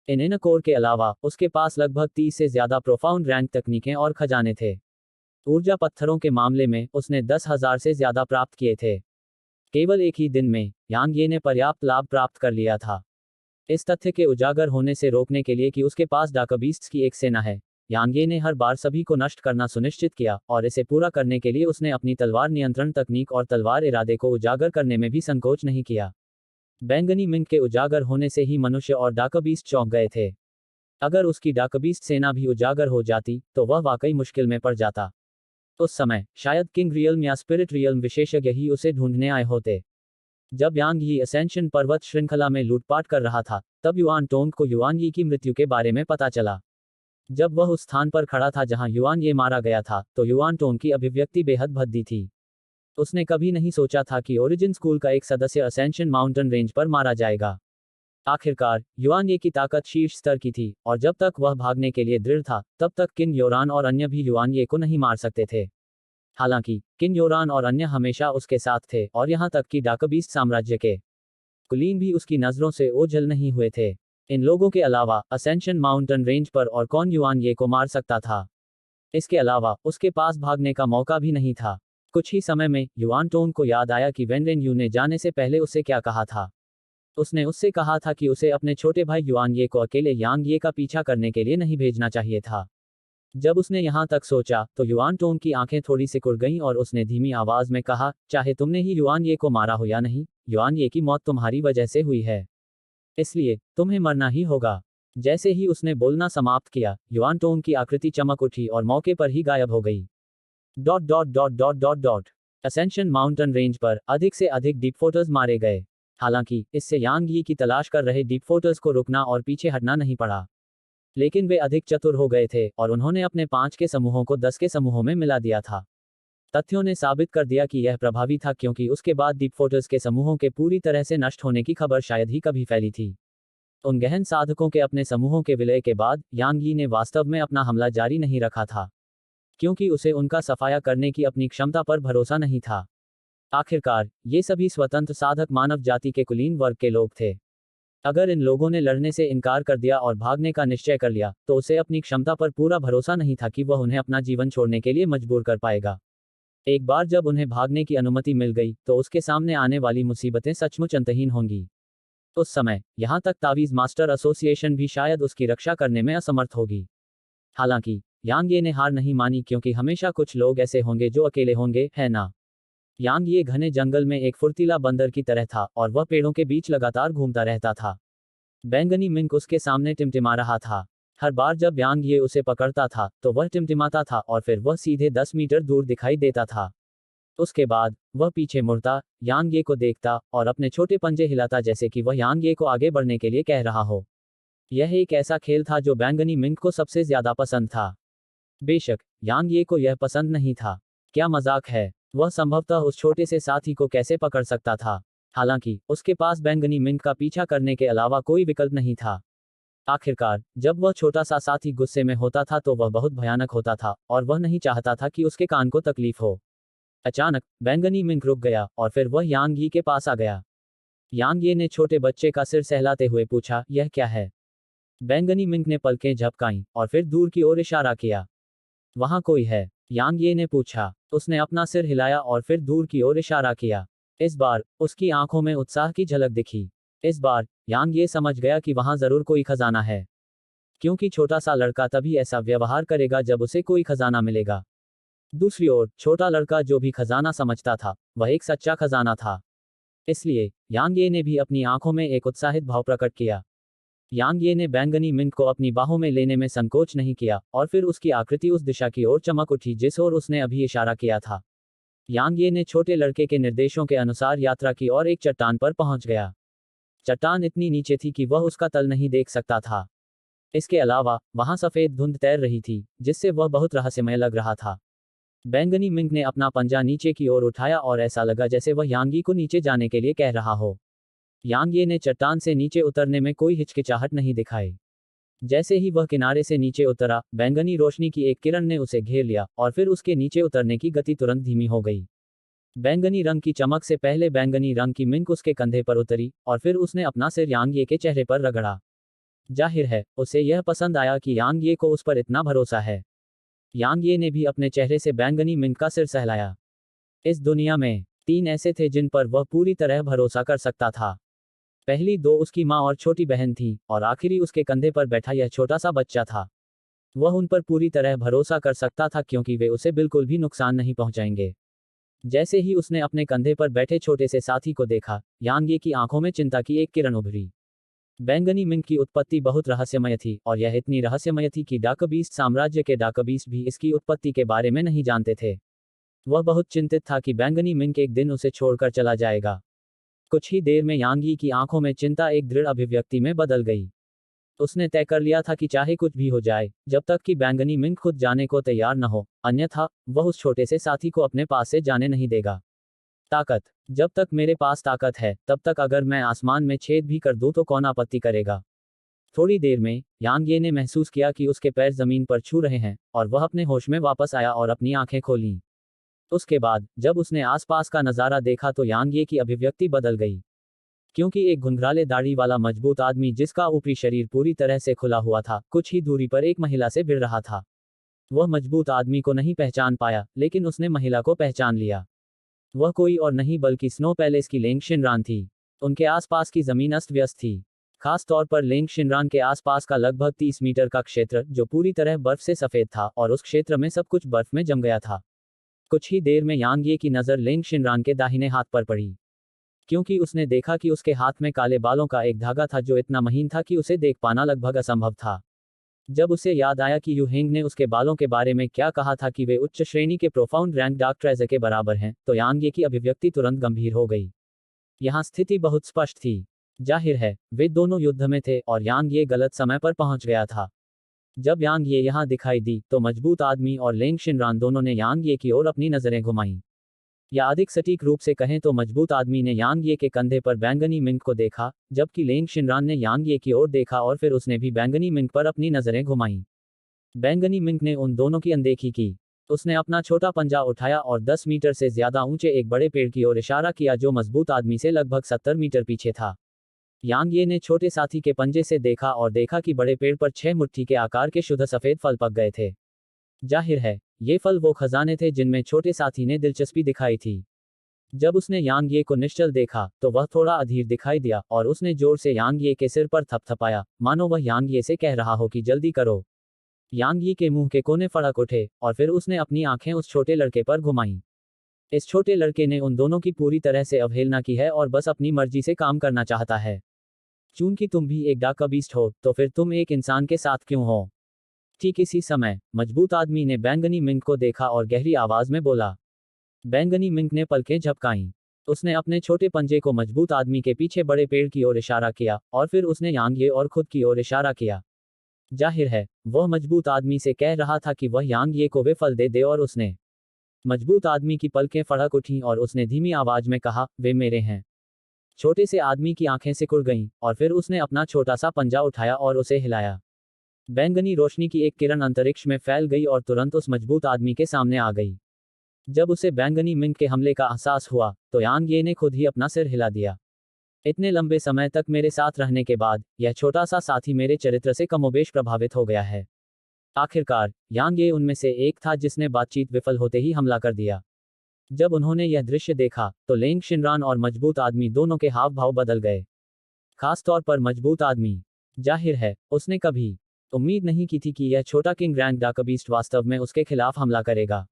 इन इनकोर के अलावा उसके पास लगभग 30 से ज्यादा प्रोफाउंड रैंक तकनीकें और खजाने थे। ऊर्जा पत्थरों के मामले में उसने 10,000 से ज्यादा प्राप्त किए थे। केवल एक ही दिन में यांग ये ने पर्याप्त लाभ प्राप्त कर लिया था। इस तथ्य के उजागर होने से रोकने के लिए कि उसके पास डाकबीस्ट्स की एक सेना है, यांग ये ने हर बार सभी को नष्ट करना सुनिश्चित किया और इसे पूरा करने के लिए उसने अपनी तलवार नियंत्रण तकनीक और तलवार इरादे को उजागर करने में भी संकोच नहीं किया। बैंगनी मिंट के उजागर होने से ही मनुष्य और डाकबीस्ट चौंक गए थे। अगर उसकी डाकबीस्ट सेना भी उजागर हो जाती तो वह वाकई मुश्किल में पड़ जाता। उस समय शायद किंग रियल्म या स्पिरिट रियल्म विशेषज्ञ ही उसे ढूंढने आए होते। जब यांग यी असेंशन पर्वत श्रृंखला में लूटपाट कर रहा था, तब युआन टोंग को युआन यी की मृत्यु के बारे में पता चला। जब वह उस स्थान पर खड़ा था जहां युआन ये मारा गया था, तो युआन टोंग की अभिव्यक्ति बेहद भद्दी थी। उसने कभी नहीं सोचा था कि ओरिजिन स्कूल का एक सदस्य असेंशन माउंटेन रेंज पर मारा जाएगा। आखिरकार युआन ये की ताकत शीर्ष स्तर की थी और जब तक वह भागने के लिए दृढ़ था, तब तक किन योरान और अन्य भी युआन ये को नहीं मार सकते थे। हालांकि किन योरान और अन्य हमेशा उसके साथ थे और यहां तक कि डाकबीस्ट साम्राज्य के कुलीन भी उसकी नजरों से ओझल नहीं हुए थे। इन लोगों के अलावा असेंशन माउंटेन रेंज पर और कौन युआन ये को मार सकता था? इसके अलावा उसके पास भागने का मौका भी नहीं था। कुछ ही समय में युआन टोंग को याद आया कि वेनरेन यू ने जाने से पहले उससे क्या कहा था। उसने उससे कहा था कि उसे अपने छोटे भाई युआन ये को अकेले यांग ये का पीछा करने के लिए नहीं भेजना चाहिए था। जब उसने यहां तक सोचा तो युआन टोंग की आंखें थोड़ी सिकुड़ गईं और उसने धीमी आवाज में कहा, चाहे तुमने ही युआन ये को मारा हो या नहीं, युआन ये की मौत तुम्हारी वजह से हुई है, इसलिए तुम्हें मरना ही होगा। जैसे ही उसने बोलना समाप्त किया, युआन टोंग की आकृति चमक उठी और मौके पर ही गायब हो गई। Dot dot dot dot dot dot ascension mountain range पर अधिक से अधिक डीपफोटर्स मारे गए। हालांकि इससे यांग यी की तलाश कर रहे डिपफोर्टर्स को रुकना और पीछे हटना नहीं पड़ा, लेकिन वे अधिक चतुर हो गए थे और उन्होंने अपने 5 के समूहों को 10 के समूहों में मिला दिया था। तथ्यों ने साबित कर दिया कि यह प्रभावी था, क्योंकि उसके बाद डिपफोर्टर्स के समूहों के पूरी तरह से नष्ट होने की खबर शायद ही कभी फैली थी। उन गहन साधकों के अपने समूहों के विलय के बाद यांग यी ने वास्तव में अपना हमला जारी नहीं रखा था, क्योंकि उसे उनका सफाया करने की अपनी क्षमता पर भरोसा नहीं था। आखिरकार ये सभी स्वतंत्र साधक मानव जाति के कुलीन वर्ग के लोग थे। अगर इन लोगों ने लड़ने से इनकार कर दिया और भागने का निश्चय कर लिया, तो उसे अपनी क्षमता पर पूरा भरोसा नहीं था कि वह उन्हें अपना जीवन छोड़ने के लिए मजबूर कर पाएगा। एक बार जब उन्हें भागने की अनुमति मिल गई, तो उसके सामने आने वाली मुसीबतें सचमुच अंतहीन होंगी। उस समय यहां तक तावीज मास्टर एसोसिएशन भी शायद उसकी रक्षा करने में असमर्थ होगी। हालांकि यांग ये ने हार नहीं मानी, क्योंकि हमेशा कुछ लोग ऐसे होंगे जो अकेले होंगे, है ना। यांग ये घने जंगल में एक फुर्तीला बंदर की तरह था और वह पेड़ों के बीच लगातार घूमता रहता था। बैंगनी मिंक उसके सामने टिमटिमा रहा था। हर बार जब यांग ये उसे पकड़ता था तो वह टिमटिमाता था और फिर वह सीधे 10 मीटर दूर दिखाई देता था। उसके बाद वह पीछे मुड़ता, यांग ये को देखता और अपने छोटे पंजे हिलाता, जैसे कि वह यांग ये को आगे बढ़ने के लिए कह रहा हो। यह एक ऐसा खेल था जो बैंगनी मिंक को सबसे ज्यादा पसंद था। बेशक यांग ये को यह पसंद नहीं था। क्या मजाक है, वह संभवतः उस छोटे से साथी को कैसे पकड़ सकता था। हालांकि उसके पास बैंगनी मिंक का पीछा करने के अलावा कोई विकल्प नहीं था। आखिरकार जब वह छोटा सा साथी गुस्से में होता था तो वह बहुत भयानक होता था और वह नहीं चाहता था कि उसके कान को तकलीफ हो। अचानक बैंगनी मिंक रुक गया और फिर वह यांग यी के पास आ गया। यांग ये ने छोटे बच्चे का सिर सहलाते हुए पूछा, यह क्या है। बैंगनी मिंक ने पलकें झपकाईं और फिर दूर की ओर इशारा किया। वहां कोई है, यांग ये ने पूछा। उसने अपना सिर हिलाया और फिर दूर की ओर इशारा किया। इस बार उसकी आंखों में उत्साह की झलक दिखी। इस बार यांग ये समझ गया कि वहां जरूर कोई खजाना है, क्योंकि छोटा सा लड़का तभी ऐसा व्यवहार करेगा जब उसे कोई खजाना मिलेगा। दूसरी ओर छोटा लड़का जो भी खजाना समझता था, वह एक सच्चा खजाना था। इसलिए यांग ये ने भी अपनी आंखों में एक उत्साहित भाव प्रकट किया। यांग ये ने बैंगनी मिंक को अपनी बाहों में लेने में संकोच नहीं किया और फिर उसकी आकृति उस दिशा की ओर चमक उठी जिस ओर उसने अभी इशारा किया था। यांग ये ने छोटे लड़के के निर्देशों के अनुसार यात्रा की और एक चट्टान पर पहुंच गया। चट्टान इतनी नीचे थी कि वह उसका तल नहीं देख सकता था। इसके अलावा वहां सफेद धुंध तैर रही थी, जिससे वह बहुत रहस्यमय लग रहा था। बैंगनी मिंक ने अपना पंजा नीचे की ओर उठाया और ऐसा लगा जैसे वह यांगी को नीचे जाने के लिए कह रहा हो। यांग ये ने चट्टान से नीचे उतरने में कोई हिचकिचाहट नहीं दिखाई। जैसे ही वह किनारे से नीचे उतरा, बैंगनी रोशनी की एक किरण ने उसे घेर लिया और फिर उसके नीचे उतरने की गति तुरंत धीमी हो गई। बैंगनी रंग की चमक से पहले बैंगनी रंग की मिंक उसके कंधे पर उतरी और फिर उसने अपना सिर यांग ये के चेहरे पर रगड़ा। जाहिर है उसे यह पसंद आया कि यांग ये को उस पर इतना भरोसा है। यांग ये ने भी अपने चेहरे से बैंगनी मिंक का सिर सहलाया। इस दुनिया में 3 ऐसे थे जिन पर वह पूरी तरह भरोसा कर सकता था। पहली 2 उसकी माँ और छोटी बहन थी और आखिरी उसके कंधे पर बैठा यह छोटा सा बच्चा था। वह उन पर पूरी तरह भरोसा कर सकता था, क्योंकि वे उसे बिल्कुल भी नुकसान नहीं पहुंचाएंगे। जैसे ही उसने अपने कंधे पर बैठे छोटे से साथी को देखा, यांग ये की आंखों में चिंता की एक किरण उभरी। बैंगनी मिंक की उत्पत्ति बहुत रहस्यमय थी और यह इतनी रहस्यमय थी कि डाकबीस्ट साम्राज्य के डाकबीस्ट भी इसकी उत्पत्ति के बारे में नहीं जानते थे। वह बहुत चिंतित था कि बैंगनी मिंक एक दिन उसे छोड़कर चला जाएगा। कुछ ही देर में यांग यी की आंखों में चिंता एक दृढ़ अभिव्यक्ति में बदल गई। उसने तय कर लिया था कि चाहे कुछ भी हो जाए, जब तक कि बैंगनी मिंक खुद जाने को तैयार न हो, अन्यथा वह उस छोटे से साथी को अपने पास से जाने नहीं देगा। ताकत, जब तक मेरे पास ताकत है तब तक अगर मैं आसमान में छेद भी कर दूं तो कौन आपत्ति करेगा। थोड़ी देर में यांग ये ने महसूस किया कि उसके पैर जमीन पर छू रहे हैं और वह अपने होश में वापस आया और अपनी आंखें खोलीं। उसके बाद जब उसने आसपास का नज़ारा देखा तो यांग ये की अभिव्यक्ति बदल गई, क्योंकि एक घुंघराले दाढ़ी वाला मजबूत आदमी जिसका ऊपरी शरीर पूरी तरह से खुला हुआ था, कुछ ही दूरी पर एक महिला से भिड़ रहा था। वह मजबूत आदमी को नहीं पहचान पाया, लेकिन उसने महिला को पहचान लिया। वह कोई और नहीं बल्कि स्नो पैलेस की लेंग शिनरान थी। उनके आसपास की जमीन अस्त व्यस्त थी, खास तौर पर लेंग शिनरान के आसपास का लगभग 30 मीटर का क्षेत्र जो पूरी तरह बर्फ से सफेद था, और उस क्षेत्र में सब कुछ बर्फ में जम गया था। कुछ ही देर में यांग ये की नज़र लेंग शिनरान के दाहिने हाथ पर पड़ी, क्योंकि उसने देखा कि उसके हाथ में काले बालों का एक धागा था जो इतना महीन था कि उसे देख पाना लगभग असंभव था। जब उसे याद आया कि यूहेंग ने उसके बालों के बारे में क्या कहा था कि वे उच्च श्रेणी के प्रोफाउंड रैंक डार्क ट्रेजर के बराबर हैं, तो यांग ये की अभिव्यक्ति तुरंत गंभीर हो गई। यहाँ स्थिति बहुत स्पष्ट थी। जाहिर है वे दोनों युद्ध में थे और यांग ये गलत समय पर पहुंच गया था। जब यांग ये यहाँ दिखाई दी तो मजबूत आदमी और लेंग शिनरान दोनों ने यांग ये की ओर अपनी नजरें घुमाईं। या अधिक सटीक रूप से कहें तो मजबूत आदमी ने यांग ये के कंधे पर बैंगनी मिंग को देखा, जबकि लेंग शिनरान ने यांग ये की ओर देखा और फिर उसने भी बैंगनी मिंग पर अपनी नजरें घुमाईं। बैंगनी मिंग ने उन दोनों की अनदेखी की। उसने अपना छोटा पंजा उठाया और 10 मीटर से ज्यादा ऊंचे एक बड़े पेड़ की ओर इशारा किया जो मजबूत आदमी से लगभग 70 मीटर पीछे था। यांग ये ने छोटे साथी के पंजे से देखा और देखा कि बड़े पेड़ पर 6 मुट्ठी के आकार के शुद्ध सफेद फल पक गए थे। जाहिर है ये फल वो खजाने थे जिनमें छोटे साथी ने दिलचस्पी दिखाई थी। जब उसने यांग ये को निश्चल देखा तो वह थोड़ा अधीर दिखाई दिया और उसने जोर से यांग ये के सिर पर थपथपाया, मानो वह यांग ये से कह रहा हो कि जल्दी करो। यांग ये के मुंह के कोने फड़क उठे और फिर उसने अपनी आंखें उस छोटे लड़के पर घुमाईं। इस छोटे लड़के ने उन दोनों की पूरी तरह से अवहेलना की है और बस अपनी मर्जी से काम करना चाहता है। चूंकि तुम भी एक डाका बीस्ट हो तो फिर तुम एक इंसान के साथ क्यों हो? ठीक इसी समय मजबूत आदमी ने बैंगनी मिंग को देखा और गहरी आवाज में बोला। बैंगनी मिंग ने पलकें झपकाईं। उसने अपने छोटे पंजे को मजबूत आदमी के पीछे बड़े पेड़ की ओर इशारा किया और फिर उसने यांग ये और खुद की ओर इशारा किया। जाहिर है वह मजबूत आदमी से कह रहा था कि वह यांग ये को वे फल दे दे और उसने। मजबूत आदमी की पलकें फड़क उठीं और उसने धीमी आवाज में कहा, वे मेरे हैं। छोटे से आदमी की आंखें सिकुड़ गईं और फिर उसने अपना छोटा सा पंजा उठाया और उसे हिलाया। बैंगनी रोशनी की एक किरण अंतरिक्ष में फैल गई और तुरंत उस मजबूत आदमी के सामने आ गई। जब उसे बैंगनी मिंग के हमले का एहसास हुआ तो यांग ये ने खुद ही अपना सिर हिला दिया। इतने लंबे समय तक मेरे साथ रहने के बाद यह छोटा सा साथी मेरे चरित्र से कमोबेश प्रभावित हो गया है। आखिरकार यांग ये उनमें से एक था जिसने बातचीत विफल होते ही हमला कर दिया। जब उन्होंने यह दृश्य देखा तो लेंग शिनरान और मजबूत आदमी दोनों के हाव भाव बदल गए। खास तौर पर मजबूत आदमी। जाहिर है उसने कभी उम्मीद नहीं की थी कि यह छोटा किंग ग्रैंड डाकबीस्ट वास्तव में उसके खिलाफ हमला करेगा।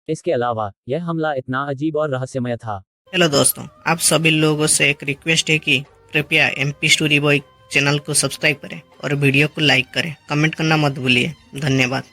इसके अलावा यह हमला इतना अजीब और रहस्यमय था। हेलो दोस्तों, आप सभी लोगों से एक रिक्वेस्ट है कि कृपया MP स्टोरी बॉय चैनल को सब्सक्राइब करें और वीडियो को लाइक करें। कमेंट करना मत भूलिए। धन्यवाद।